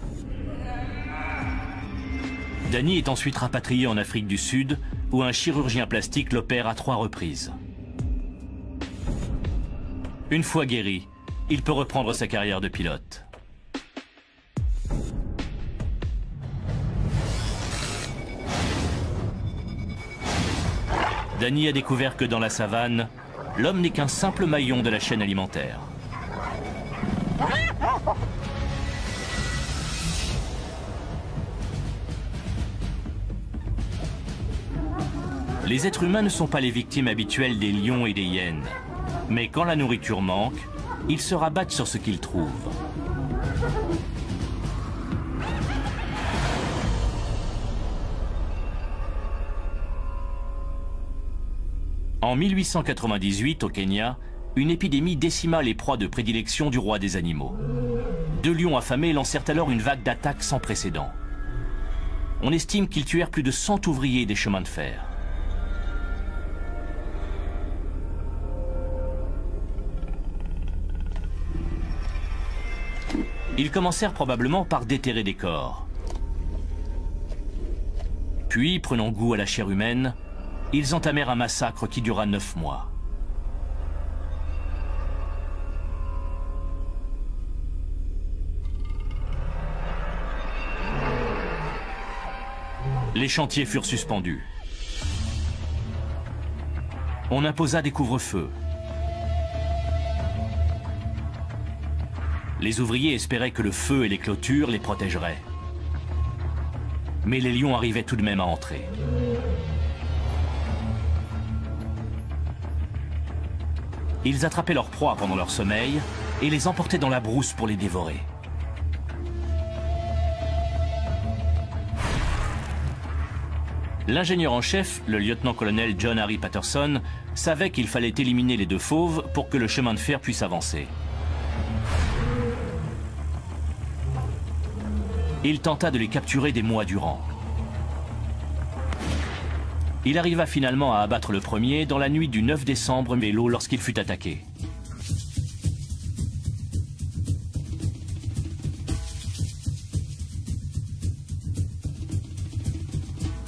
Danny est ensuite rapatrié en Afrique du Sud, où un chirurgien plastique l'opère à 3 reprises. Une fois guéri, il peut reprendre sa carrière de pilote. Danny a découvert que dans la savane, l'homme n'est qu'un simple maillon de la chaîne alimentaire. Les êtres humains ne sont pas les victimes habituelles des lions et des hyènes. Mais quand la nourriture manque, ils se rabattent sur ce qu'ils trouvent. En 1898, au Kenya, une épidémie décima les proies de prédilection du roi des animaux. 2 lions affamés lancèrent alors une vague d'attaques sans précédent. On estime qu'ils tuèrent plus de 100 ouvriers des chemins de fer. Ils commencèrent probablement par déterrer des corps. Puis, prenant goût à la chair humaine, ils entamèrent un massacre qui dura 9 mois. Les chantiers furent suspendus. On imposa des couvre-feux. Les ouvriers espéraient que le feu et les clôtures les protégeraient. Mais les lions arrivaient tout de même à entrer. Ils attrapaient leurs proies pendant leur sommeil et les emportaient dans la brousse pour les dévorer. L'ingénieur en chef, le lieutenant-colonel John Harry Patterson, savait qu'il fallait éliminer les deux fauves pour que le chemin de fer puisse avancer. Il tenta de les capturer des mois durant. Il arriva finalement à abattre le premier dans la nuit du 9 décembre lorsqu'il fut attaqué.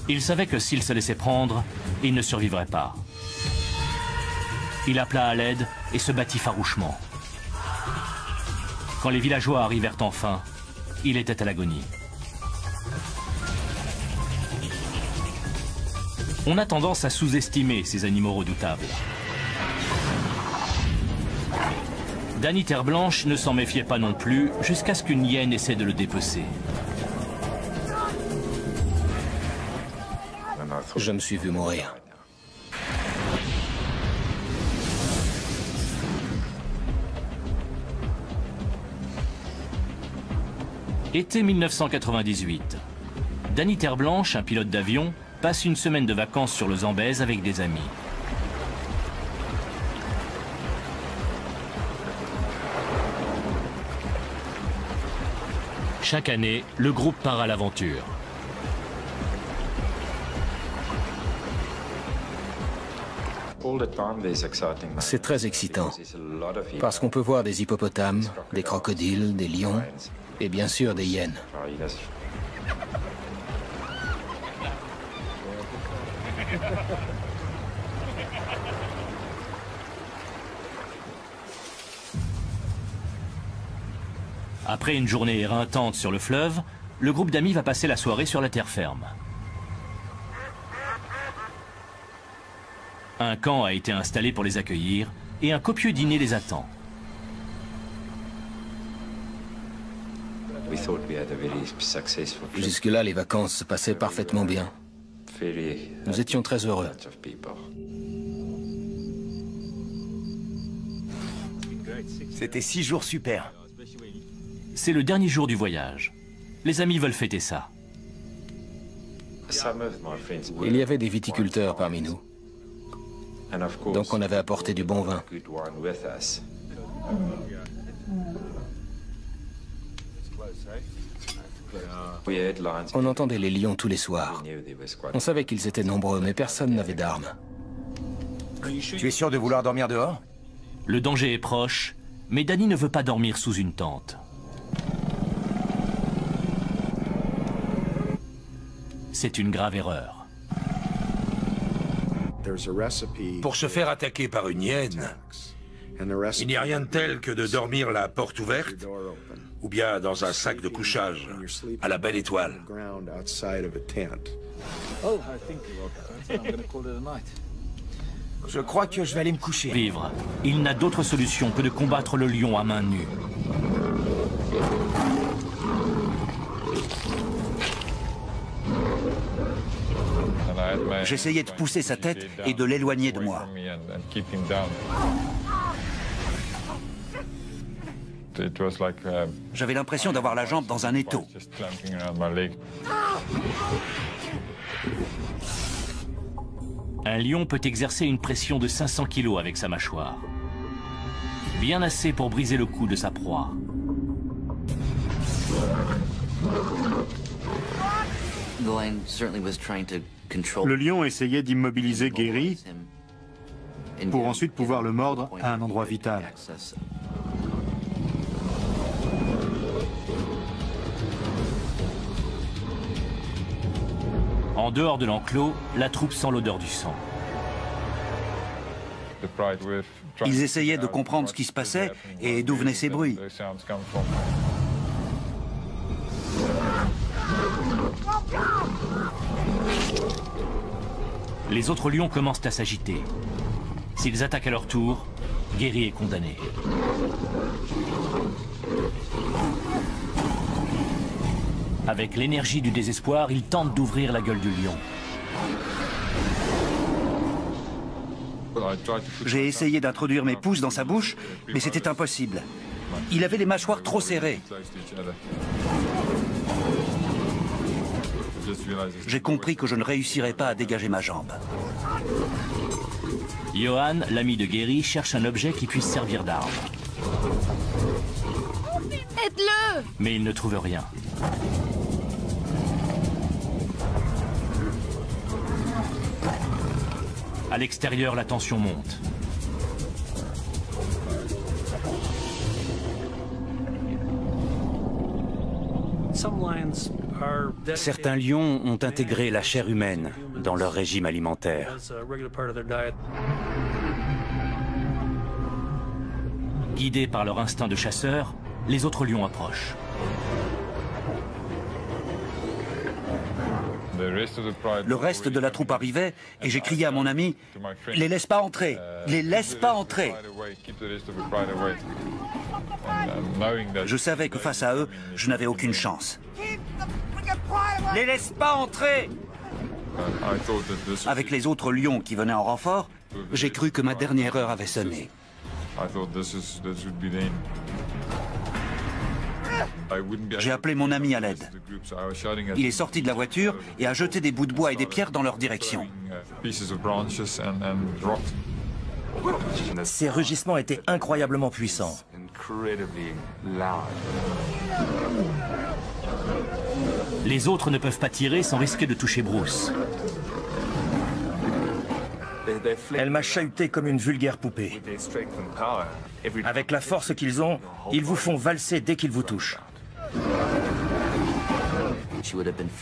Il savait que s'il se laissait prendre, il ne survivrait pas. Il appela à l'aide et se battit farouchement. Quand les villageois arrivèrent enfin, il était à l'agonie. On a tendance à sous-estimer ces animaux redoutables. Danny Terre-Blanche ne s'en méfiait pas non plus jusqu'à ce qu'une hyène essaie de le dépecer. Je me suis vu mourir. Été 1998. Danny Terre-Blanche, un pilote d'avion, passe une semaine de vacances sur le Zambèze avec des amis. Chaque année, le groupe part à l'aventure. C'est très excitant, parce qu'on peut voir des hippopotames, des crocodiles, des lions, et bien sûr des hyènes. Après une journée éreintante sur le fleuve, le groupe d'amis va passer la soirée sur la terre ferme. Un camp a été installé pour les accueillir et un copieux dîner les attend. Jusque-là, les vacances se passaient parfaitement bien. Nous étions très heureux. C'était 6 jours super. C'est le dernier jour du voyage. Les amis veulent fêter ça. Il y avait des viticulteurs parmi nous. Donc on avait apporté du bon vin. On entendait les lions tous les soirs. On savait qu'ils étaient nombreux, mais personne n'avait d'armes. Tu es sûr de vouloir dormir dehors? Le danger est proche, mais Danny ne veut pas dormir sous une tente. C'est une grave erreur. Pour se faire attaquer par une hyène, il n'y a rien de tel que de dormir la porte ouverte ou bien dans un sac de couchage à la belle étoile. Je crois que je vais aller me coucher. Vivre. Il n'a d'autre solution que de combattre le lion à main nue. J'essayais de pousser sa tête et de l'éloigner de moi. J'avais l'impression d'avoir la jambe dans un étau. Un lion peut exercer une pression de 500 kg avec sa mâchoire. Bien assez pour briser le cou de sa proie. Le lion essayait d'immobiliser Gary pour ensuite pouvoir le mordre à un endroit vital. En dehors de l'enclos, la troupe sent l'odeur du sang. Ils essayaient de comprendre ce qui se passait et d'où venaient ces bruits. Les autres lions commencent à s'agiter. S'ils attaquent à leur tour, Gary est condamné. Avec l'énergie du désespoir, il tente d'ouvrir la gueule du lion. J'ai essayé d'introduire mes pouces dans sa bouche, mais c'était impossible. Il avait les mâchoires trop serrées. J'ai compris que je ne réussirais pas à dégager ma jambe. Johan, l'ami de Gary, cherche un objet qui puisse servir d'arme. Aide-le! Mais il ne trouve rien. À l'extérieur, la tension monte. Certains lions ont intégré la chair humaine dans leur régime alimentaire. Guidés par leur instinct de chasseur, les autres lions approchent. Le reste de la troupe arrivait et j'ai crié à mon ami « Les laisse pas entrer! Les laisse pas entrer !» Je savais que face à eux, je n'avais aucune chance. « Les laisse pas entrer !» Avec les autres lions qui venaient en renfort, j'ai cru que ma dernière heure avait sonné. J'ai appelé mon ami à l'aide. Il est sorti de la voiture et a jeté des bouts de bois et des pierres dans leur direction. Ces rugissements étaient incroyablement puissants. Les autres ne peuvent pas tirer sans risquer de toucher Bruce. Elle m'a chahuté comme une vulgaire poupée. Avec la force qu'ils ont, ils vous font valser dès qu'ils vous touchent.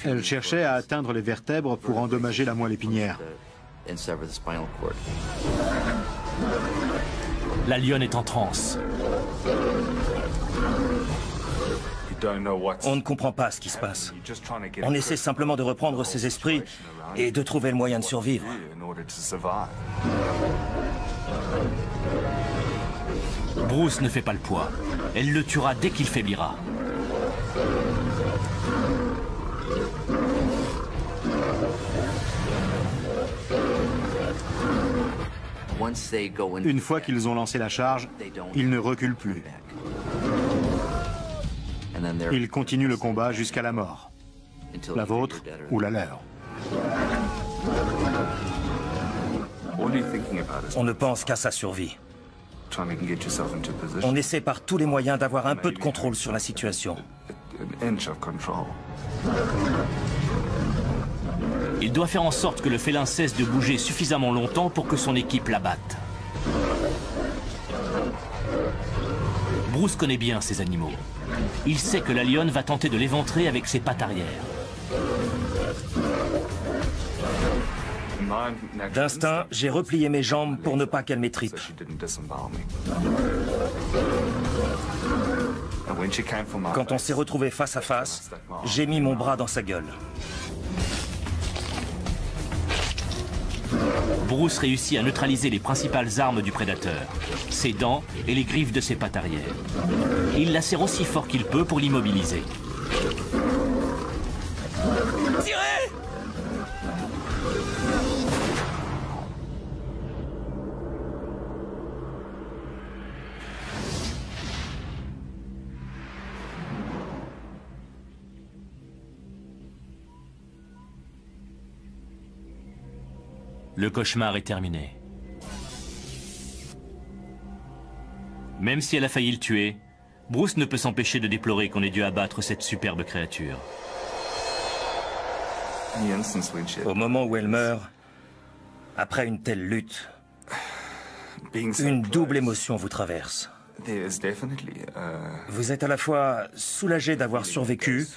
Elle cherchait à atteindre les vertèbres pour endommager la moelle épinière. La lionne est en transe. On ne comprend pas ce qui se passe. On essaie simplement de reprendre ses esprits et de trouver le moyen de survivre. Bruce ne fait pas le poids. Elle le tuera dès qu'il faiblira. Une fois qu'ils ont lancé la charge, ils ne reculent plus. Ils continuent le combat jusqu'à la mort. La vôtre ou la leur. On ne pense qu'à sa survie. On essaie par tous les moyens d'avoir un peu de contrôle sur la situation. Il doit faire en sorte que le félin cesse de bouger suffisamment longtemps pour que son équipe l'abatte. Bruce connaît bien ces animaux. Il sait que la lionne va tenter de l'éventrer avec ses pattes arrière. D'instinct, j'ai replié mes jambes pour ne pas qu'elle m'étripe. Quand on s'est retrouvés face à face, j'ai mis mon bras dans sa gueule. Bruce réussit à neutraliser les principales armes du prédateur, ses dents et les griffes de ses pattes arrière. Il la serre aussi fort qu'il peut pour l'immobiliser. Tirez! Le cauchemar est terminé. Même si elle a failli le tuer, Bruce ne peut s'empêcher de déplorer qu'on ait dû abattre cette superbe créature. Au moment où elle meurt, après une telle lutte, une double émotion vous traverse. Vous êtes à la fois soulagé d'avoir survécu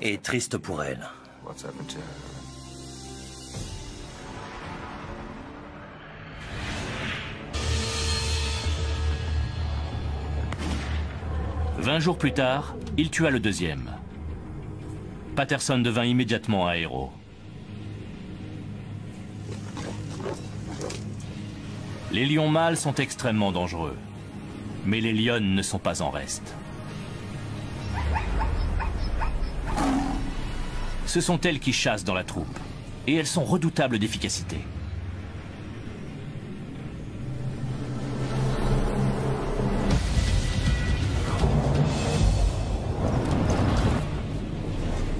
et triste pour elle. 20 jours plus tard, il tua le deuxième. Patterson devint immédiatement un héros. Les lions mâles sont extrêmement dangereux, mais les lionnes ne sont pas en reste. Ce sont elles qui chassent dans la troupe, et elles sont redoutables d'efficacité.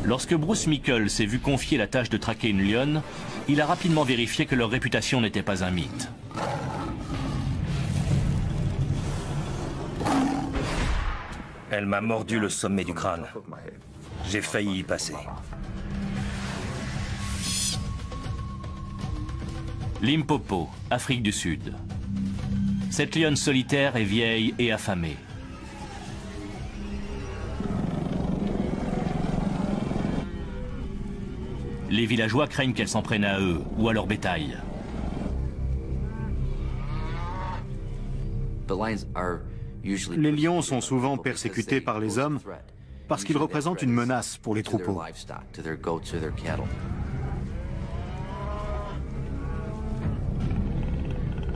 Lorsque Bruce Meikle s'est vu confier la tâche de traquer une lionne, il a rapidement vérifié que leur réputation n'était pas un mythe. Elle m'a mordu le sommet du crâne. J'ai failli y passer. Limpopo, Afrique du Sud. Cette lionne solitaire est vieille et affamée. Les villageois craignent qu'elle s'en prenne à eux ou à leur bétail. Les lions sont souvent persécutés par les hommes parce qu'ils représentent une menace pour les troupeaux.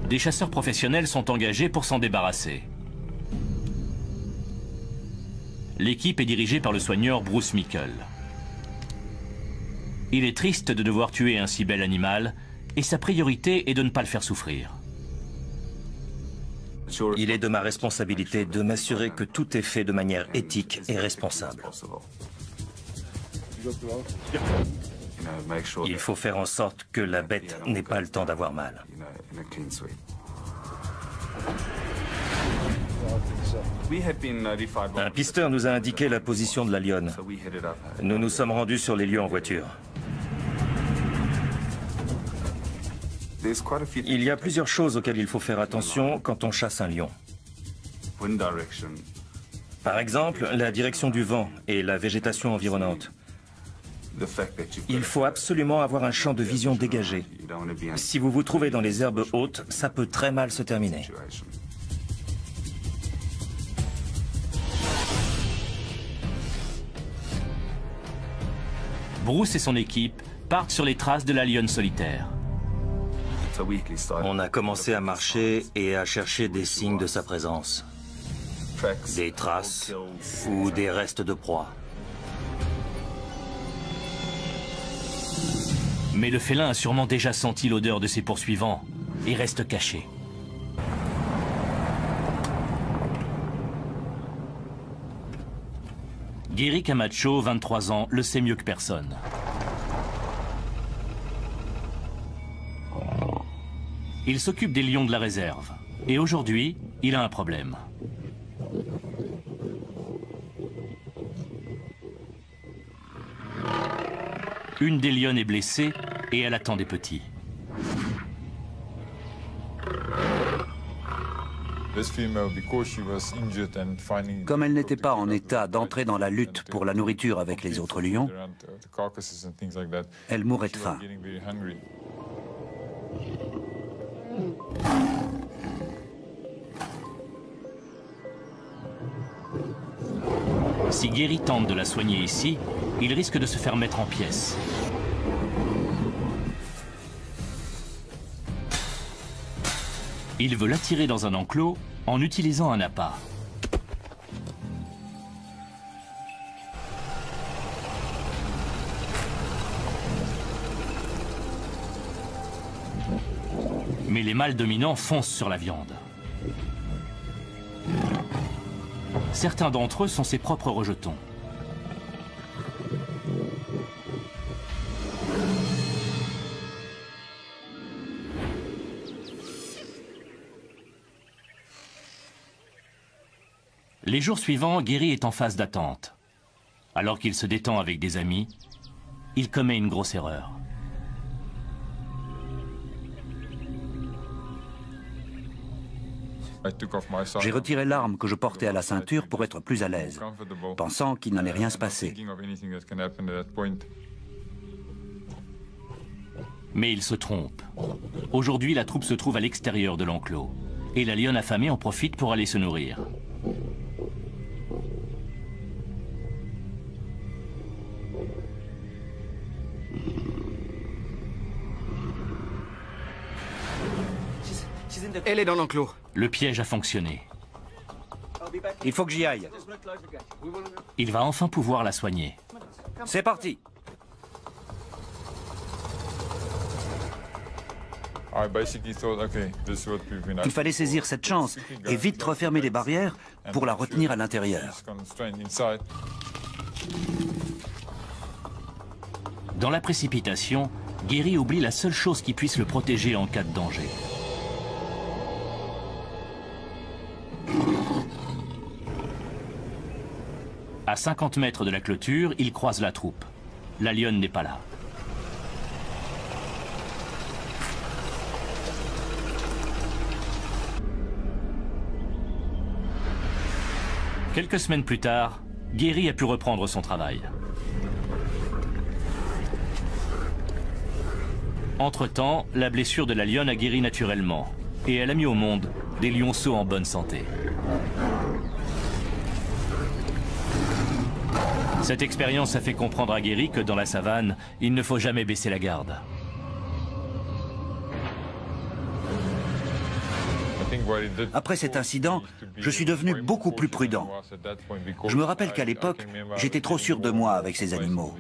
Des chasseurs professionnels sont engagés pour s'en débarrasser. L'équipe est dirigée par le soigneur Bruce Meikle. Il est triste de devoir tuer un si bel animal, et sa priorité est de ne pas le faire souffrir. Il est de ma responsabilité de m'assurer que tout est fait de manière éthique et responsable. Il faut faire en sorte que la bête n'ait pas le temps d'avoir mal. Un pisteur nous a indiqué la position de la lionne. Nous nous sommes rendus sur les lieux en voiture. Il y a plusieurs choses auxquelles il faut faire attention quand on chasse un lion. Par exemple, la direction du vent et la végétation environnante. Il faut absolument avoir un champ de vision dégagé. Si vous vous trouvez dans les herbes hautes, ça peut très mal se terminer. Bruce et son équipe partent sur les traces de la lionne solitaire. On a commencé à marcher et à chercher des signes de sa présence. Des traces ou des restes de proie. Mais le félin a sûrement déjà senti l'odeur de ses poursuivants et reste caché. Gary Camacho, 23 ans, le sait mieux que personne. Il s'occupe des lions de la réserve. Et aujourd'hui, il a un problème. Une des lionnes est blessée et elle attend des petits. Comme elle n'était pas en état d'entrer dans la lutte pour la nourriture avec les autres lions, elle mourait de faim. Si Gary tente de la soigner ici, il risque de se faire mettre en pièces. Il veut l'attirer dans un enclos en utilisant un appât. Mais les mâles dominants foncent sur la viande. Certains d'entre eux sont ses propres rejetons. Les jours suivants, Gary est en phase d'attente. Alors qu'il se détend avec des amis, il commet une grosse erreur. J'ai retiré l'arme que je portais à la ceinture pour être plus à l'aise, pensant qu'il n'allait rien se passer. Mais il se trompe. Aujourd'hui, la troupe se trouve à l'extérieur de l'enclos. Et la lionne affamée en profite pour aller se nourrir. Elle est dans l'enclos. Le piège a fonctionné. Il faut que j'y aille. Il va enfin pouvoir la soigner. C'est parti. Il fallait saisir cette chance et vite refermer les barrières pour la retenir à l'intérieur. Dans la précipitation, Gary oublie la seule chose qui puisse le protéger en cas de danger. À 50 mètres de la clôture, il croise la troupe. La lionne n'est pas là. Quelques semaines plus tard, Gary a pu reprendre son travail. Entre-temps, la blessure de la lionne a guéri naturellement et elle a mis au monde des lionceaux en bonne santé. Cette expérience a fait comprendre à Gary que dans la savane, il ne faut jamais baisser la garde. Après cet incident, je suis devenu beaucoup plus prudent. Je me rappelle qu'à l'époque, j'étais trop sûr de moi avec ces animaux.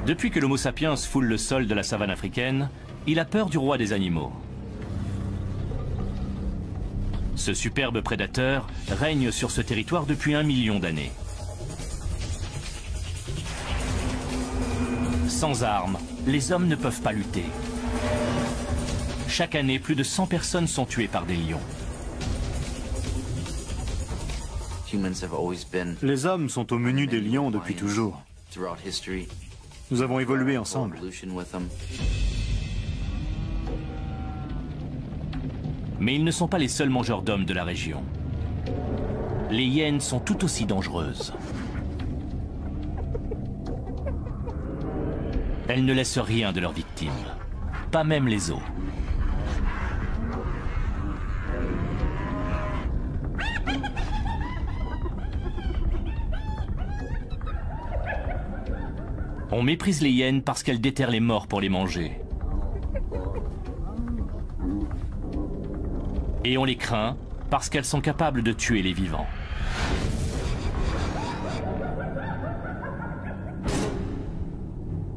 Depuis que l'Homo sapiens foule le sol de la savane africaine, il a peur du roi des animaux. Ce superbe prédateur règne sur ce territoire depuis 1 million d'années. Sans armes, les hommes ne peuvent pas lutter. Chaque année, plus de 100 personnes sont tuées par des lions. Les hommes sont au menu des lions depuis toujours. Nous avons évolué ensemble. Mais ils ne sont pas les seuls mangeurs d'hommes de la région. Les hyènes sont tout aussi dangereuses. Elles ne laissent rien de leurs victimes, pas même les os. On méprise les hyènes parce qu'elles déterrent les morts pour les manger. Et on les craint parce qu'elles sont capables de tuer les vivants.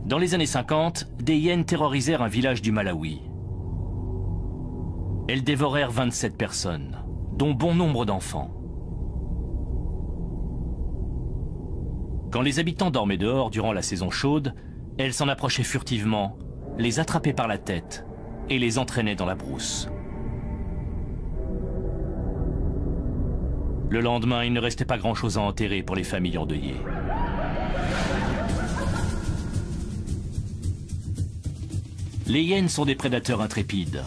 Dans les années 50, des hyènes terrorisèrent un village du Malawi. Elles dévorèrent 27 personnes, dont bon nombre d'enfants. Quand les habitants dormaient dehors durant la saison chaude, elles s'en approchaient furtivement, les attrapaient par la tête et les entraînaient dans la brousse. Le lendemain, il ne restait pas grand-chose à enterrer pour les familles endeuillées. Les hyènes sont des prédateurs intrépides.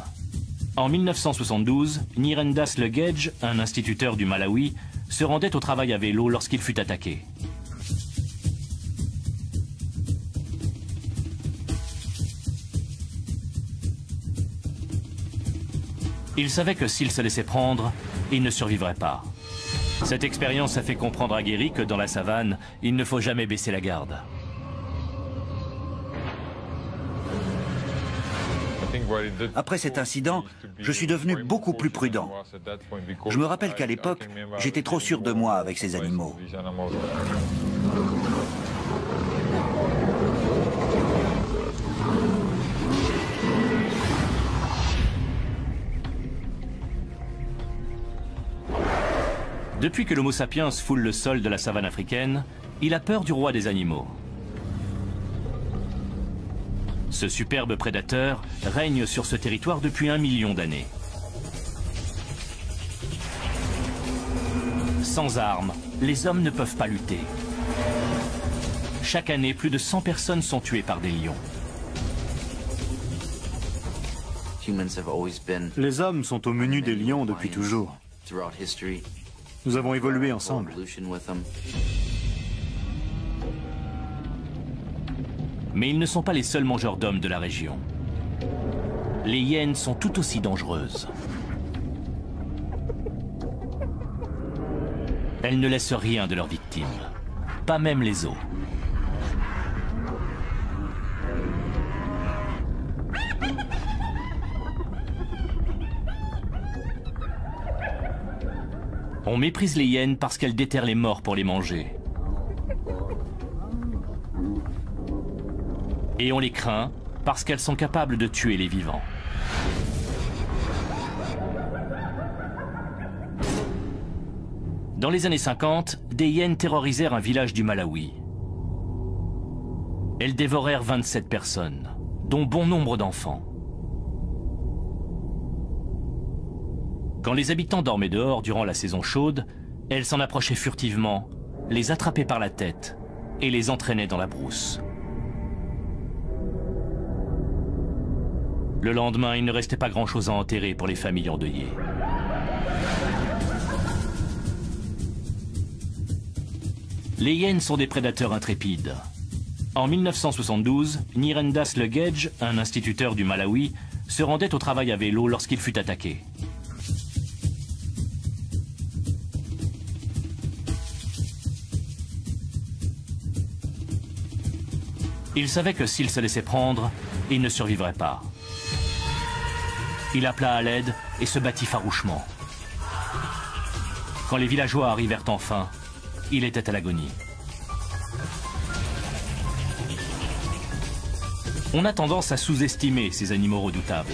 En 1972, Nirendas Legedge, un instituteur du Malawi, se rendait au travail à vélo lorsqu'il fut attaqué. Il savait que s'il se laissait prendre, il ne survivrait pas. Cette expérience a fait comprendre à Gary que dans la savane, il ne faut jamais baisser la garde. Après cet incident, je suis devenu beaucoup plus prudent. Je me rappelle qu'à l'époque, j'étais trop sûr de moi avec ces animaux. Depuis que l'Homo sapiens foule le sol de la savane africaine, il a peur du roi des animaux. Ce superbe prédateur règne sur ce territoire depuis 1 million d'années. Sans armes, les hommes ne peuvent pas lutter. Chaque année, plus de 100 personnes sont tuées par des lions. Les hommes sont au menu des lions depuis toujours. Nous avons évolué ensemble. Mais ils ne sont pas les seuls mangeurs d'hommes de la région. Les hyènes sont tout aussi dangereuses. Elles ne laissent rien de leurs victimes, pas même les os. On méprise les hyènes parce qu'elles déterrent les morts pour les manger. Et on les craint parce qu'elles sont capables de tuer les vivants. Dans les années 50, des hyènes terrorisèrent un village du Malawi. Elles dévorèrent 27 personnes, dont bon nombre d'enfants. Quand les habitants dormaient dehors durant la saison chaude, elles s'en approchaient furtivement, les attrapaient par la tête et les entraînaient dans la brousse. Le lendemain, il ne restait pas grand-chose à enterrer pour les familles endeuillées. Les hyènes sont des prédateurs intrépides. En 1972, Nirendas Legedge, un instituteur du Malawi, se rendait au travail à vélo lorsqu'il fut attaqué. Il savait que s'il se laissait prendre, il ne survivrait pas. Il appela à l'aide et se battit farouchement. Quand les villageois arrivèrent enfin, il était à l'agonie. On a tendance à sous-estimer ces animaux redoutables.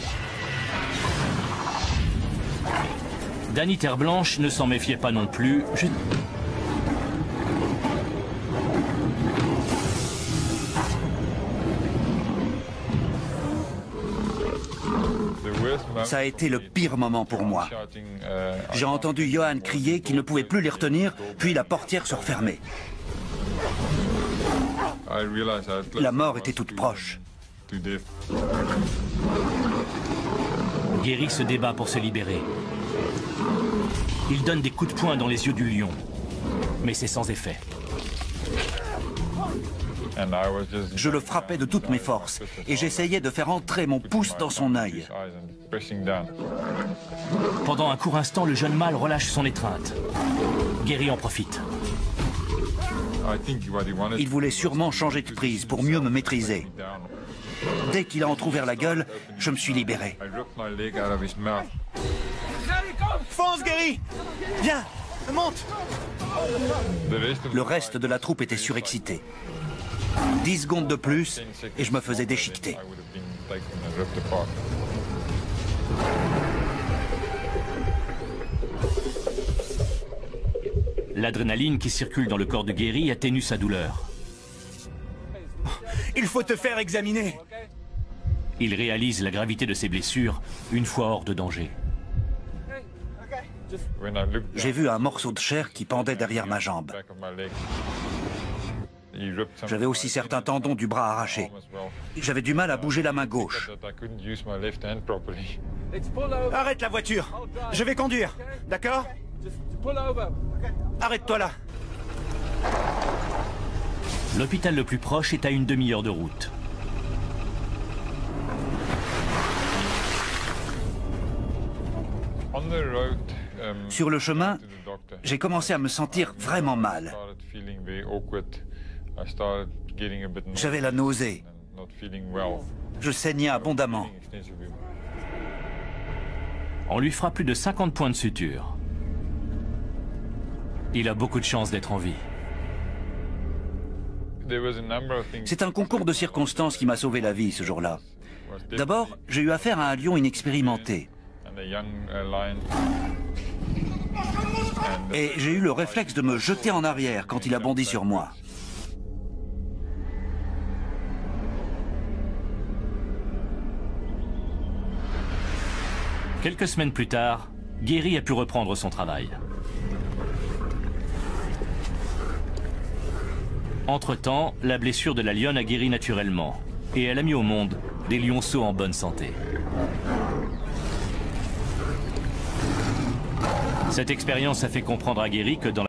Danny Terreblanche ne s'en méfiait pas non plus. Ça a été le pire moment pour moi. J'ai entendu Johan crier qu'il ne pouvait plus les retenir, puis la portière se refermait. La mort était toute proche. Gary se débat pour se libérer. Il donne des coups de poing dans les yeux du lion, mais c'est sans effet. Je le frappais de toutes mes forces et j'essayais de faire entrer mon pouce dans son œil. Pendant un court instant, le jeune mâle relâche son étreinte. Gary en profite. Il voulait sûrement changer de prise pour mieux me maîtriser. Dès qu'il a entrouvert la gueule, je me suis libéré. Fonce, Gary! Viens, monte! Le reste de la troupe était surexcité. 10 secondes de plus et je me faisais déchiqueter. L'adrénaline qui circule dans le corps de Gary atténue sa douleur. Il faut te faire examiner. Il réalise la gravité de ses blessures une fois hors de danger. J'ai vu un morceau de chair qui pendait derrière ma jambe. J'avais aussi certains tendons du bras arrachés. J'avais du mal à bouger la main gauche. Arrête la voiture. Je vais conduire, d'accord? Arrête-toi là. L'hôpital le plus proche est à une demi-heure de route. Sur le chemin, j'ai commencé à me sentir vraiment mal. J'avais la nausée. Je saignais abondamment. On lui fera plus de 50 points de suture. Il a beaucoup de chance d'être en vie. C'est un concours de circonstances qui m'a sauvé la vie ce jour-là. D'abord, j'ai eu affaire à un lion inexpérimenté. Et j'ai eu le réflexe de me jeter en arrière quand il a bondi sur moi. Quelques semaines plus tard, Gary a pu reprendre son travail. Entre-temps, la blessure de la lionne a guéri naturellement et elle a mis au monde des lionceaux en bonne santé. Cette expérience a fait comprendre à Gary que dans